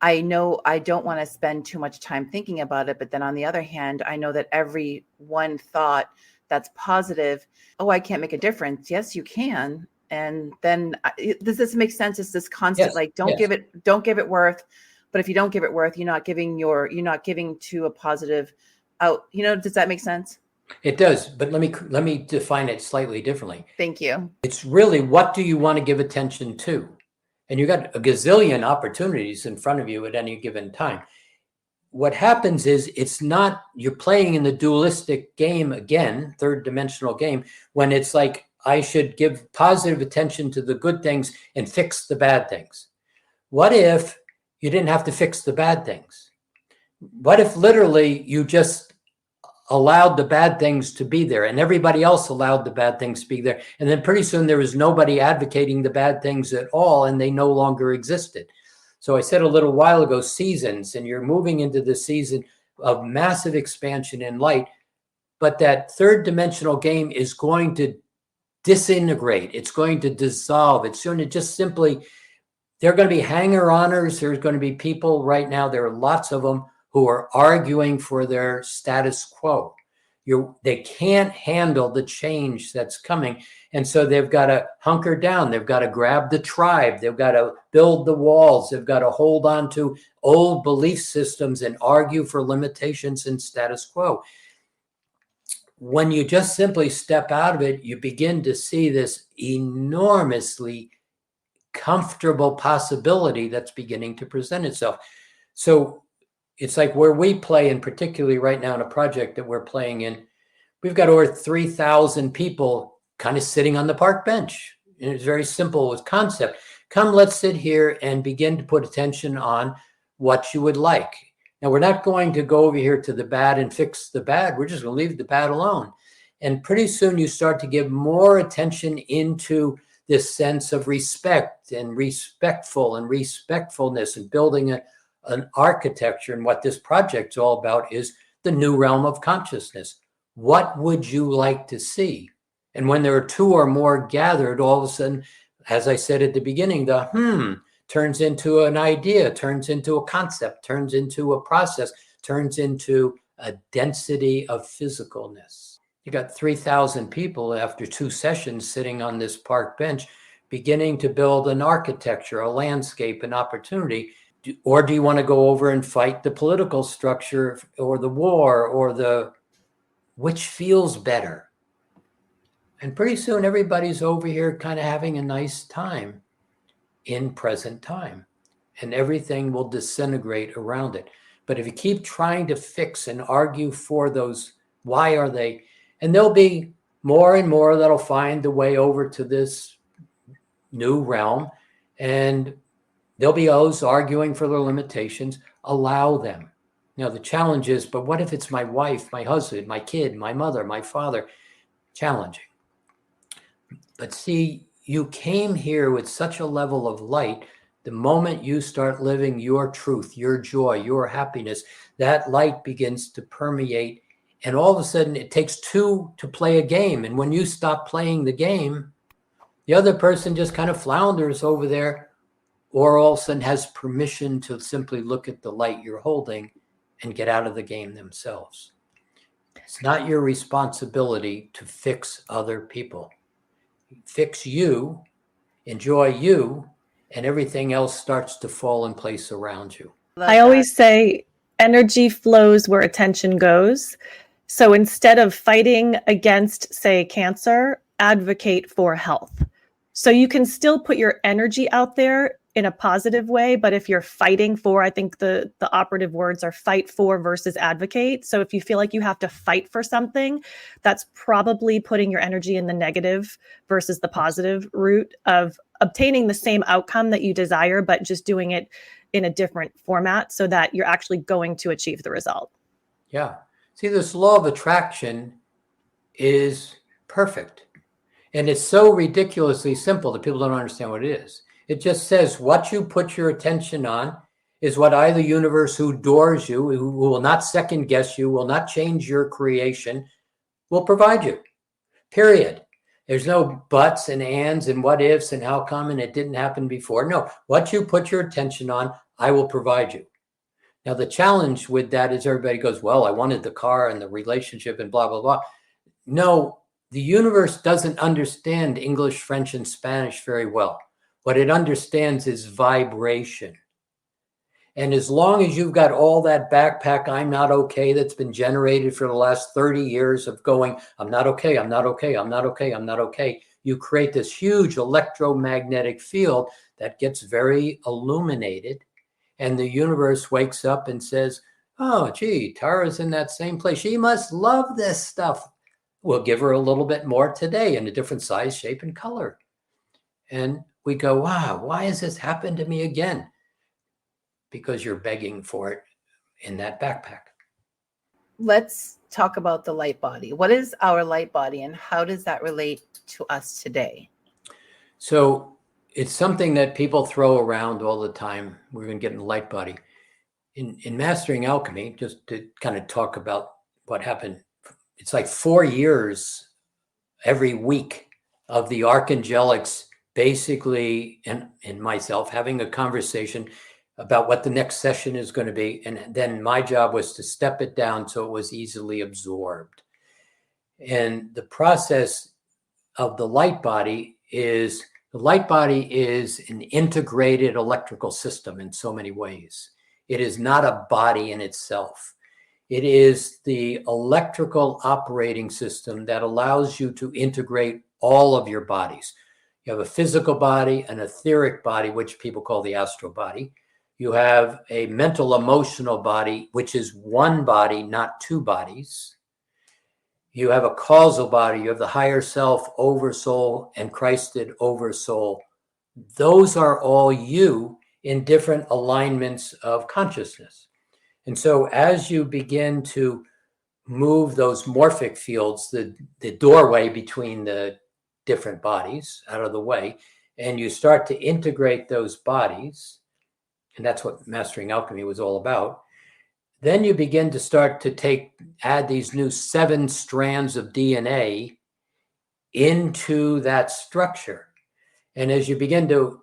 I know I don't want to spend too much time thinking about it, but then on the other hand, I know that every one thought that's positive, oh, I can't make a difference. Yes, you can. And then does this make sense? It's this constant, don't give it worth. But if you don't give it worth, you're not giving to a positive out. Does that make sense? It does, but let me define it slightly differently. Thank you. It's really, what do you want to give attention to? And you got a gazillion opportunities in front of you at any given time. What happens is, it's not, you're playing in the dualistic game again, third dimensional game, when it's like, I should give positive attention to the good things and fix the bad things. What if you didn't have to fix the bad things? What if literally you just allowed the bad things to be there, and everybody else allowed the bad things to be there, and then pretty soon there was nobody advocating the bad things at all, and they no longer existed? So I said a little while ago, seasons, and you're moving into the season of massive expansion in light, but that third dimensional game is going to disintegrate. It's going to dissolve. It's going to just simply, there are going to be hanger-oners. There's going to be people right now, there are lots of them, who are arguing for their status quo. They can't handle the change that's coming. And so they've got to hunker down. They've got to grab the tribe. They've got to build the walls. They've got to hold on to old belief systems and argue for limitations and status quo. When you just simply step out of it, you begin to see this enormously comfortable possibility that's beginning to present itself. So it's like where we play, and particularly right now in a project that we're playing in, we've got over 3,000 people kind of sitting on the park bench. And it's very simple with concept. Come, let's sit here and begin to put attention on what you would like. Now, we're not going to go over here to the bad and fix the bad. We're just going to leave the bad alone. And pretty soon you start to give more attention into this sense of respect and respectful and respectfulness, and building an architecture. And what this project's all about is the new realm of consciousness. What would you like to see? And when there are two or more gathered, all of a sudden, as I said at the beginning, the turns into an idea, turns into a concept, turns into a process, turns into a density of physicalness. You got 3,000 people after 2 sessions sitting on this park bench, beginning to build an architecture, a landscape, an opportunity. Or do you want to go over and fight the political structure or the war or which feels better? And pretty soon everybody's over here kind of having a nice time in present time, and everything will disintegrate around it. But if you keep trying to fix and argue for those, why are they? And there'll be more and more that'll find the way over to this new realm. And there'll be those arguing for their limitations. Allow them. Now, the challenge is, but what if it's my wife, my husband, my kid, my mother, my father? Challenging. But see, you came here with such a level of light. The moment you start living your truth, your joy, your happiness, that light begins to permeate. And all of a sudden, it takes two to play a game. And when you stop playing the game, the other person just kind of flounders over there, or all of a sudden has permission to simply look at the light you're holding and get out of the game themselves. It's not your responsibility to fix other people. Fix you, enjoy you, and everything else starts to fall in place around you. I always say energy flows where attention goes. So instead of fighting against, say, cancer, advocate for health. So you can still put your energy out there in a positive way, but if you're fighting for, I think the operative words are fight for versus advocate. So if you feel like you have to fight for something, that's probably putting your energy in the negative versus the positive route of obtaining the same outcome that you desire, but just doing it in a different format so that you're actually going to achieve the result. Yeah. See, this law of attraction is perfect. And it's so ridiculously simple that people don't understand what it is. It just says what you put your attention on is what either universe who adores you, who will not second guess you, will not change your creation, will provide you. Period. There's no buts and ands and what ifs and how come and it didn't happen before. No, what you put your attention on, I will provide you. Now, the challenge with that is everybody goes, well, I wanted the car and the relationship and blah, blah, blah. No, the universe doesn't understand English, French, and Spanish very well. What it understands is vibration. And as long as you've got all that backpack, I'm not okay, that's been generated for the last 30 years of going, I'm not okay, I'm not okay, I'm not okay, I'm not okay, you create this huge electromagnetic field that gets very illuminated. And the universe wakes up and says, oh, gee, Tara's in that same place. She must love this stuff. We'll give her a little bit more today in a different size, shape, and color. And we go, wow, why has this happened to me again? Because you're begging for it in that backpack. Let's talk about the light body. What is our light body and how does that relate to us today? So it's something that people throw around all the time. We're going to get in the light body. In Mastering Alchemy, just to kind of talk about what happened, it's like 4 years every week of the archangelics basically and myself having a conversation about what the next session is going to be. And then my job was to step it down so it was easily absorbed. And the process of the light body is an integrated electrical system in so many ways. It is not a body in itself. It is the electrical operating system that allows you to integrate all of your bodies. You have a physical body, an etheric body, which people call the astral body. You have a mental emotional body, which is one body, not two bodies. You have a causal body. You have the higher self, oversoul, and Christed oversoul. Those are all you in different alignments of consciousness. And so as you begin to move those morphic fields, the doorway between the different bodies out of the way, and you start to integrate those bodies, and that's what Mastering Alchemy was all about, then you begin to start to add these new 7 strands of DNA into that structure. And as you begin to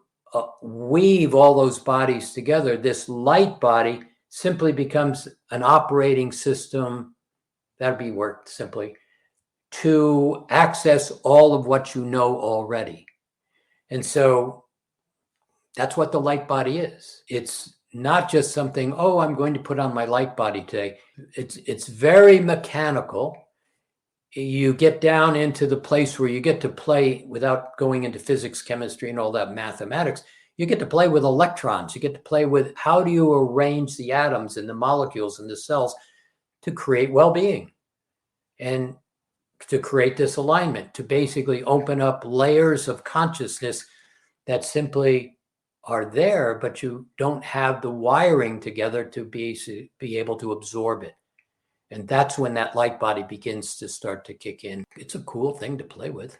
weave all those bodies together, this light body simply becomes an operating system, that'd be worked simply, to access all of what you know already. And so that's what the light body is. It's not just something, oh, I'm going to put on my light body today. It's very mechanical. You get down into the place where you get to play without going into physics, chemistry, and all that mathematics. You get to play with electrons. You get to play with how do you arrange the atoms and the molecules and the cells to create well-being and to create this alignment, to basically open up layers of consciousness that simply are there, but you don't have the wiring together to be able to absorb it. And that's when that light body begins to start to kick in. It's a cool thing to play with.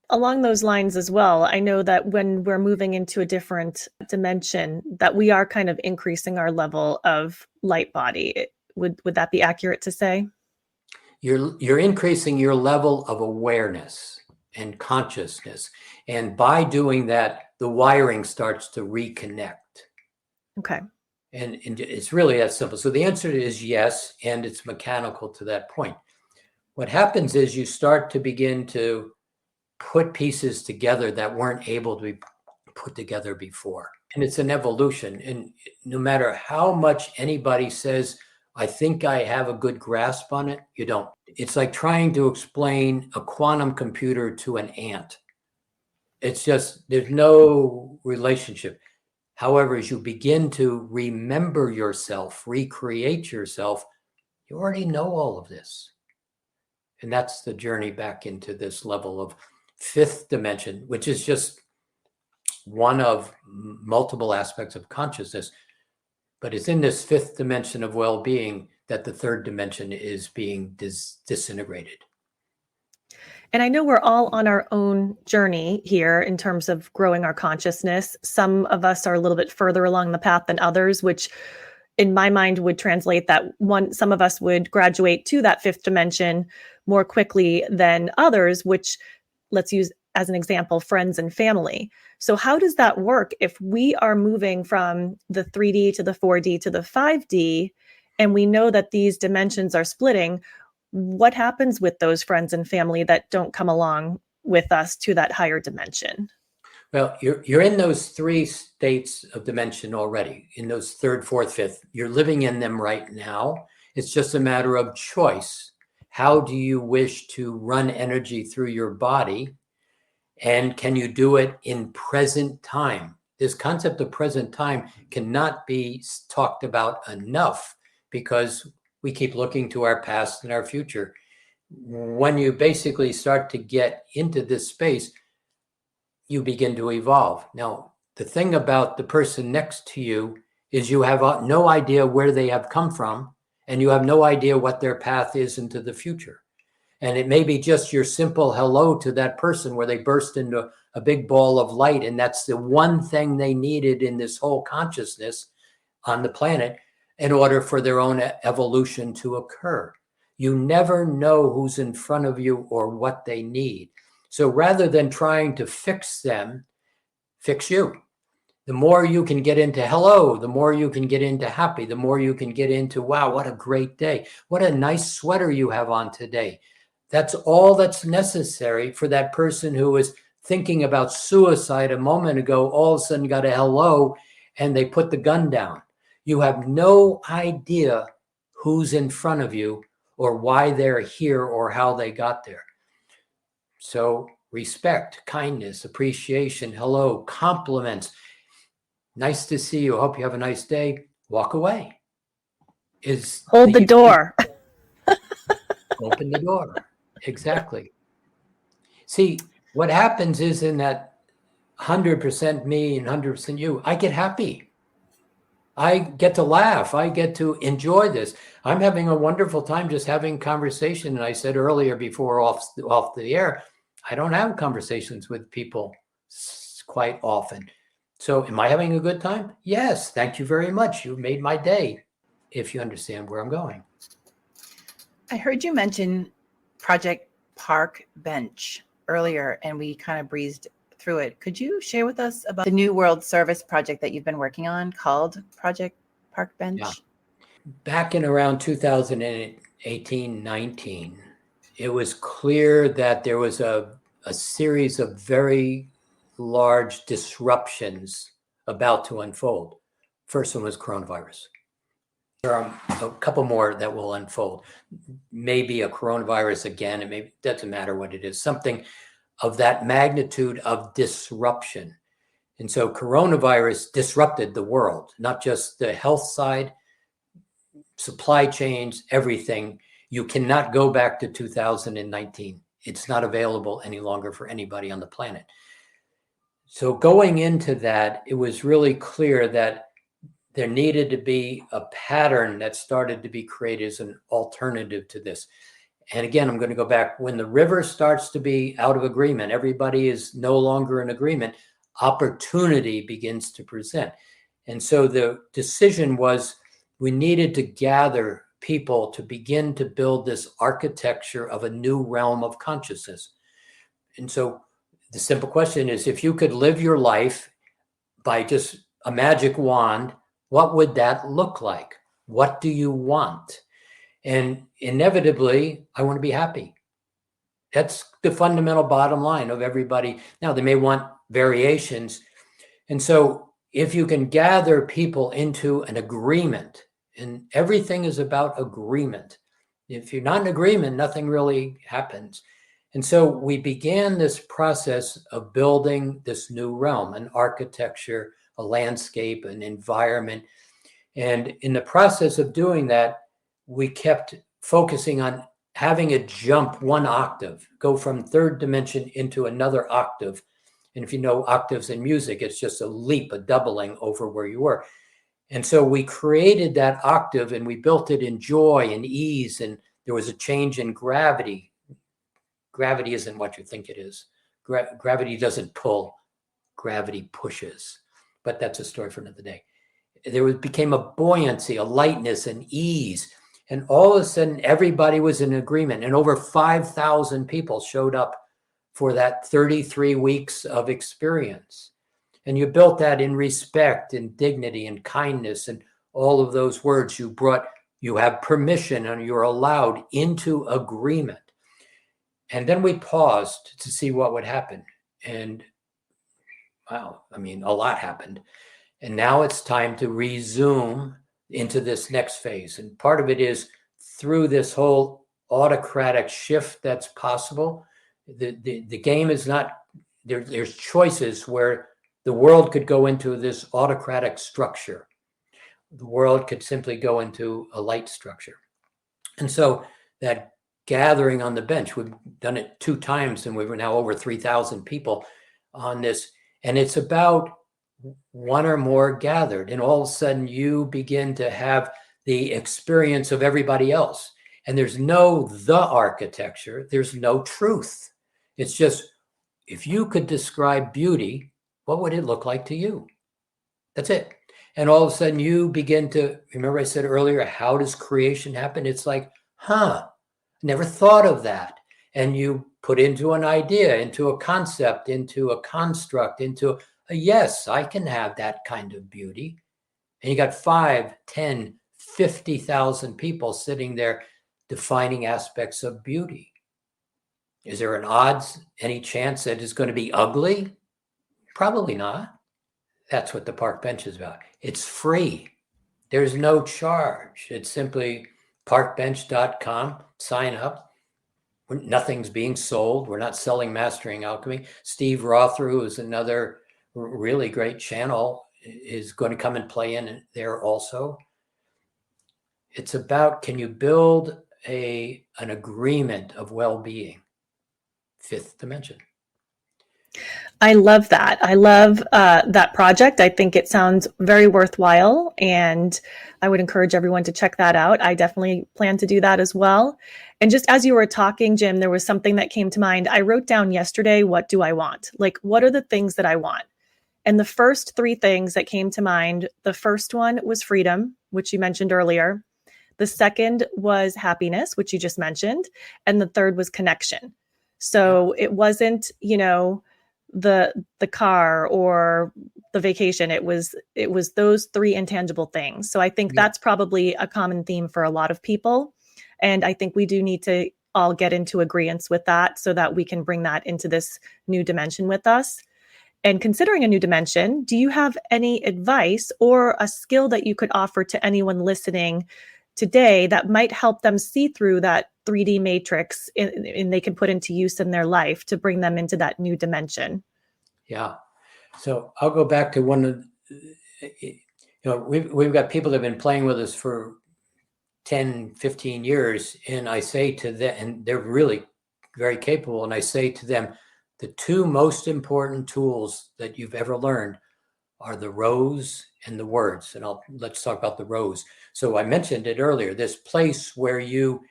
Along those lines as well, I know that when we're moving into a different dimension, that we are kind of increasing our level of light body. Would that be accurate to say? You're increasing your level of awareness and consciousness. And by doing that, the wiring starts to reconnect. Okay. And it's really that simple. So the answer is yes, and it's mechanical to that point. What happens is you start to begin to put pieces together that weren't able to be put together before. And it's an evolution. And no matter how much anybody says, I think I have a good grasp on it, you don't. It's like trying to explain a quantum computer to an ant. It's just, there's no relationship. However, as you begin to remember yourself, recreate yourself, you already know all of this. And that's the journey back into this level of fifth dimension, which is just one of multiple aspects of consciousness. But it's in this fifth dimension of well-being that the third dimension is being disintegrated. And I know we're all on our own journey here in terms of growing our consciousness. Some of us are a little bit further along the path than others, which in my mind would translate that some of us would graduate to that fifth dimension more quickly than others, which, let's use as an example, friends and family. So how does that work if we are moving from the 3D to the 4D to the 5D, and we know that these dimensions are splitting? What happens with those friends and family that don't come along with us to that higher dimension? Well, you're in those three states of dimension already, in those third, fourth, fifth. You're living in them right now. It's just a matter of choice. How do you wish to run energy through your body? And can you do it in present time? This concept of present time cannot be talked about enough because we keep looking to our past and our future. When you basically start to get into this space, you begin to evolve. Now, the thing about the person next to you is you have no idea where they have come from, and you have no idea what their path is into the future. And it may be just your simple hello to that person where they burst into a big ball of light, and that's the one thing they needed in this whole consciousness on the planet in order for their own evolution to occur. You never know who's in front of you or what they need. So rather than trying to fix them, fix you. The more you can get into hello, the more you can get into happy, the more you can get into, wow, what a great day. What a nice sweater you have on today. That's all that's necessary for that person who was thinking about suicide a moment ago, all of a sudden got a hello and they put the gun down. You have no idea who's in front of you or why they're here or how they got there. So respect, kindness, appreciation, hello, compliments. Nice to see you. I hope you have a nice day. Walk away. Hold the door. Open the door. Exactly. See, what happens is in that 100% me and 100% you, I get happy. I get to laugh. I get to enjoy this. I'm having a wonderful time just having conversation. And I said earlier before off the air, I don't have conversations with people quite often. So am I having a good time? Yes. Thank you very much. You made my day, if you understand where I'm going. I heard you mention Project Park Bench earlier, and we kind of breezed through it. Could you share with us about the New World Service project that you've been working on called Project Park Bench? Yeah. Back in around 2018-19, it was clear that there was a series of very large disruptions about to unfold. First one was coronavirus. There are a couple more that will unfold. Maybe a coronavirus again, it doesn't matter what it is, something of that magnitude of disruption. And so coronavirus disrupted the world, not just the health side, supply chains, everything. You cannot go back to 2019. It's not available any longer for anybody on the planet. So going into that, it was really clear that there needed to be a pattern that started to be created as an alternative to this. And again, I'm going to go back. When the river starts to be out of agreement, everybody is no longer in agreement, opportunity begins to present. And so the decision was we needed to gather people to begin to build this architecture of a new realm of consciousness. And so the simple question is, if you could live your life by just a magic wand, what would that look like? What do you want? And inevitably, I want to be happy. That's the fundamental bottom line of everybody. Now, they may want variations. And so if you can gather people into an agreement, and everything is about agreement. If you're not in agreement, nothing really happens. And so we began this process of building this new realm, an architecture, a landscape, an environment. And in the process of doing that, we kept focusing on having it jump one octave, go from third dimension into another octave. And if you know octaves in music, it's just a leap, a doubling over where you were. And so we created that octave and we built it in joy and ease. And there was a change in gravity. Gravity isn't what you think it is. Gravity doesn't pull, gravity pushes. But that's a story for another day. There became a buoyancy, a lightness, an ease. And all of a sudden, everybody was in agreement. And over 5,000 people showed up for that 33 weeks of experience. And you built that in respect and dignity and kindness and all of those words you brought. You have permission and you're allowed into agreement. And then we paused to see what would happen. And wow, I mean, a lot happened. And now it's time to resume into this next phase. And part of it is through this whole autocratic shift that's possible. The game is not, there's choices where the world could go into this autocratic structure. The world could simply go into a light structure. And so that gathering on the bench, we've done it 2 times and we were now over 3,000 people on this. And it's about one or more gathered. And all of a sudden you begin to have the experience of everybody else. And there's no the architecture, there's no truth. It's just, if you could describe beauty, what would it look like to you? That's it. And all of a sudden you begin to, remember I said earlier, how does creation happen? It's like, never thought of that. And you put into an idea, into a concept, into a construct, into a yes, I can have that kind of beauty. And you got 5, 10, 50,000 people sitting there defining aspects of beauty. Is there an odds, any chance that it's going to be ugly? Probably not. That's what the park bench is about. It's free. There's no charge. It's simply parkbench.com, sign up. Nothing's being sold. We're not selling Mastering Alchemy. Steve Rother, who is another really great channel, is going to come and play in there also. It's about, can you build an agreement of well-being? 5th dimension. I love that. I love that project. I think it sounds very worthwhile, and I would encourage everyone to check that out. I definitely plan to do that as well. And just as you were talking, Jim, there was something that came to mind. I wrote down yesterday, what do I want? Like, what are the things that I want? And the first 3 things that came to mind, the first one was freedom, which you mentioned earlier. The second was happiness, which you just mentioned. And the third was connection. So it wasn't, the car or the vacation. It was those 3 intangible things. So I think that's probably a common theme for a lot of people. And I think we do need to all get into agreement with that so that we can bring that into this new dimension with us. And considering a new dimension, do you have any advice or a skill that you could offer to anyone listening today that might help them see through that 3D matrix and they can put into use in their life to bring them into that new dimension? Yeah. So I'll go back to one of, we've got people that have been playing with us for 10, 15 years. And I say to them, and they're really very capable. And I say to them, The two most important tools that you've ever learned are the rose and the words. And let's talk about the rose. So I mentioned it earlier, this place where you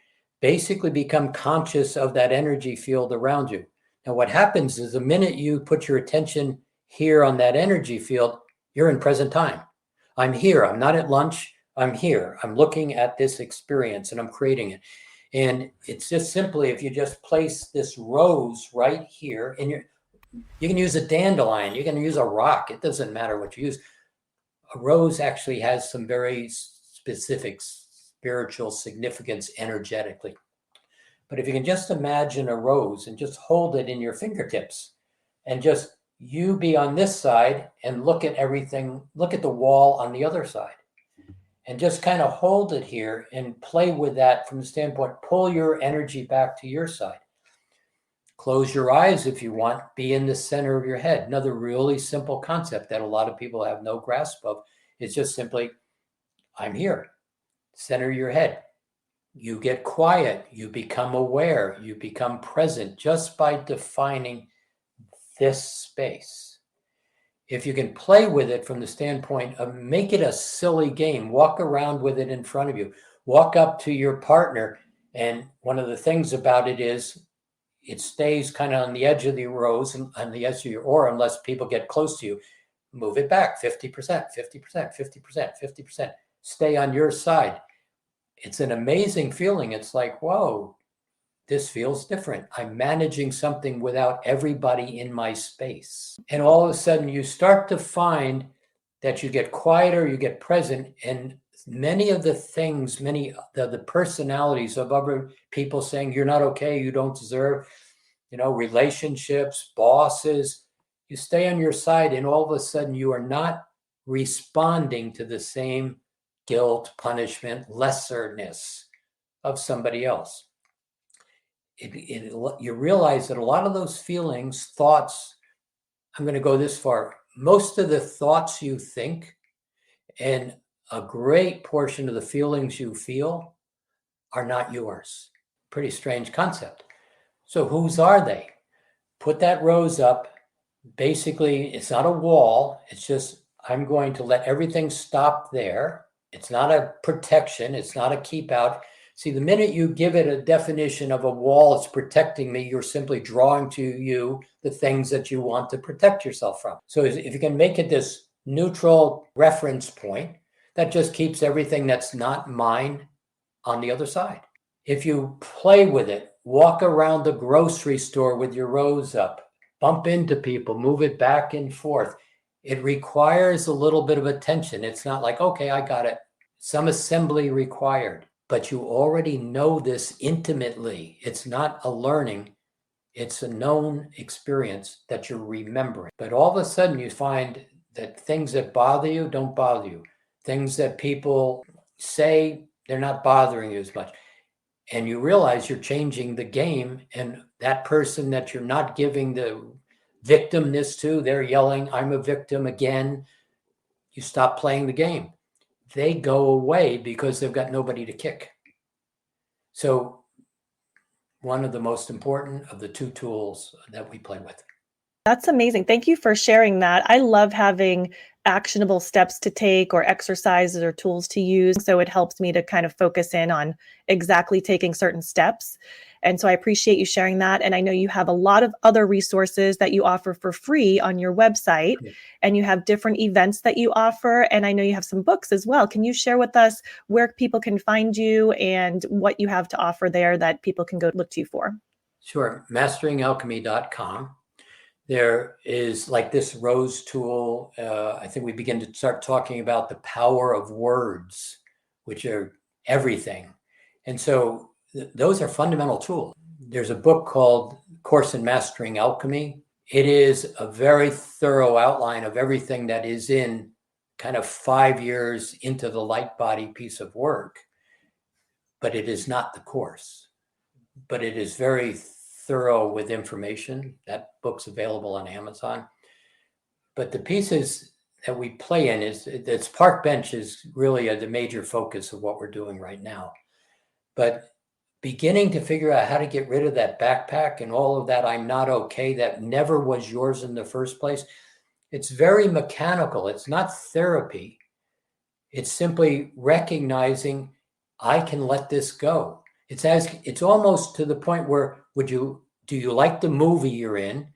basically become conscious of that energy field around you. Now, what happens is the minute you put your attention here on that energy field, you're in present time. I'm here. I'm not at lunch. I'm here. I'm looking at this experience and I'm creating it. And it's just simply, if you just place this rose right here in you can use a dandelion, you can use a rock. It doesn't matter what you use. A rose actually has some very specific spiritual significance energetically. But if you can just imagine a rose and just hold it in your fingertips and just you be on this side and look at everything, look at the wall on the other side and just kind of hold it here and play with that from the standpoint, pull your energy back to your side. Close your eyes if you want, be in the center of your head. Another really simple concept that a lot of people have no grasp of is just simply, I'm here, center your head. You get quiet, you become aware, you become present just by defining this space. If you can play with it from the standpoint of make it a silly game, walk around with it in front of you, walk up to your partner. And one of the things about it is it stays kind of on the edge of the rose and on the edge of your aura unless people get close to you. Move it back 50%, 50%, 50%, 50%. Stay on your side. It's an amazing feeling. It's like, whoa, this feels different. I'm managing something without everybody in my space. And all of a sudden you start to find that you get quieter, you get present, and many of the things, many of the personalities of other people saying, you're not okay, you don't deserve, relationships, bosses, you stay on your side and all of a sudden you are not responding to the same guilt, punishment, lesserness of somebody else. You realize that a lot of those feelings, thoughts, I'm going to go this far, most of the thoughts you think and a great portion of the feelings you feel are not yours. Pretty strange concept. So whose are they? Put that rose up. Basically, it's not a wall. It's just, I'm going to let everything stop there. It's not a protection. It's not a keep out. See, the minute you give it a definition of a wall, it's protecting me, you're simply drawing to you the things that you want to protect yourself from. So if you can make it this neutral reference point, that just keeps everything that's not mine on the other side. If you play with it, walk around the grocery store with your rose up, bump into people, move it back and forth. It requires a little bit of attention. It's not like, okay, I got it. Some assembly required, but you already know this intimately. It's not a learning. It's a known experience that you're remembering. But all of a sudden you find that things that bother you don't bother you. Things that people say, they're not bothering you as much. And you realize you're changing the game, and that person that you're not giving the victimness to, they're yelling, I'm a victim again. You stop playing the game. They go away because they've got nobody to kick. So one of the most important of the two tools that we play with. That's amazing. Thank you for sharing that. I love having actionable steps to take or exercises or tools to use. So it helps me to kind of focus in on exactly taking certain steps. And so I appreciate you sharing that. And I know you have a lot of other resources that you offer for free on your website, and you have different events that you offer. And I know you have some books as well. Can you share with us where people can find you and what you have to offer there that people can go look to you for? Sure. Masteringalchemy.com. There is like this rose tool. I think we begin to start talking about the power of words, which are everything. And so those are fundamental tools. There's a book called Course in Mastering Alchemy. It is a very thorough outline of everything that is in kind of 5 years into the light body piece of work, but it is not the course, but it is very thorough with information. That book's available on Amazon. But the pieces that we play in it's park bench is really the major focus of what we're doing right now. But beginning to figure out how to get rid of that backpack and all of that I'm not okay that never was yours in the first place. It's very mechanical. It's not therapy. It's simply recognizing I can let this go. It's almost to the point where do you like the movie you're in?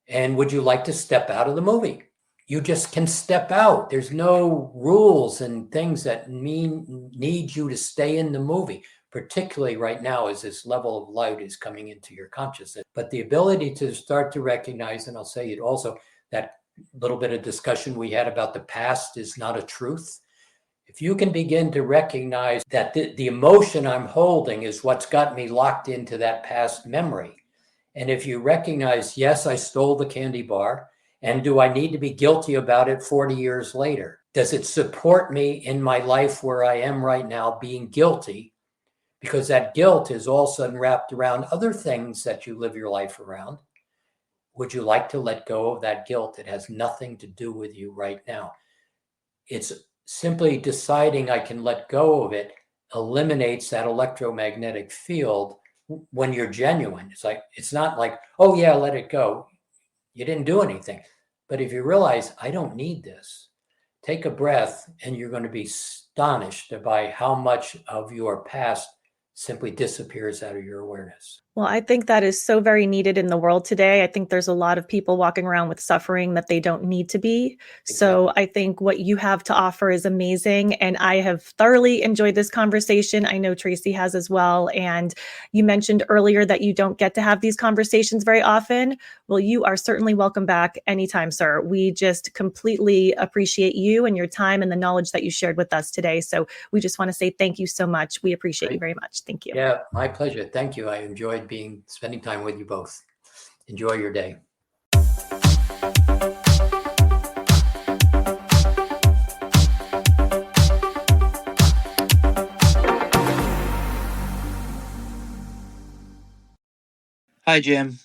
And would you like to step out of the movie? You just can step out. There's no rules and things that need you to stay in the movie, particularly right now as this level of light is coming into your consciousness. But the ability to start to recognize, and I'll say it also, that little bit of discussion we had about the past is not a truth. If you can begin to recognize that the emotion I'm holding is what's got me locked into that past memory. And if you recognize, yes, I stole the candy bar, and do I need to be guilty about it 40 years later? Does it support me in my life where I am right now being guilty? Because that guilt is all of a sudden wrapped around other things that you live your life around. Would you like to let go of that guilt? It has nothing to do with you right now. It's simply deciding I can let go of it eliminates that electromagnetic field when you're genuine. It's not like, oh yeah, let it go. You didn't do anything. But if you realize I don't need this, take a breath and you're going to be astonished by how much of your past simply disappears out of your awareness. Well, I think that is so very needed in the world today. I think there's a lot of people walking around with suffering that they don't need to be. So I think what you have to offer is amazing. And I have thoroughly enjoyed this conversation. I know Tracy has as well. And you mentioned earlier that you don't get to have these conversations very often. Well, you are certainly welcome back anytime, sir. We just completely appreciate you and your time and the knowledge that you shared with us today. So we just want to say thank you so much. We appreciate you very much. Thank you. Yeah, my pleasure. Thank you. I enjoyed spending time with you both. Enjoy your day. Hi, Jim.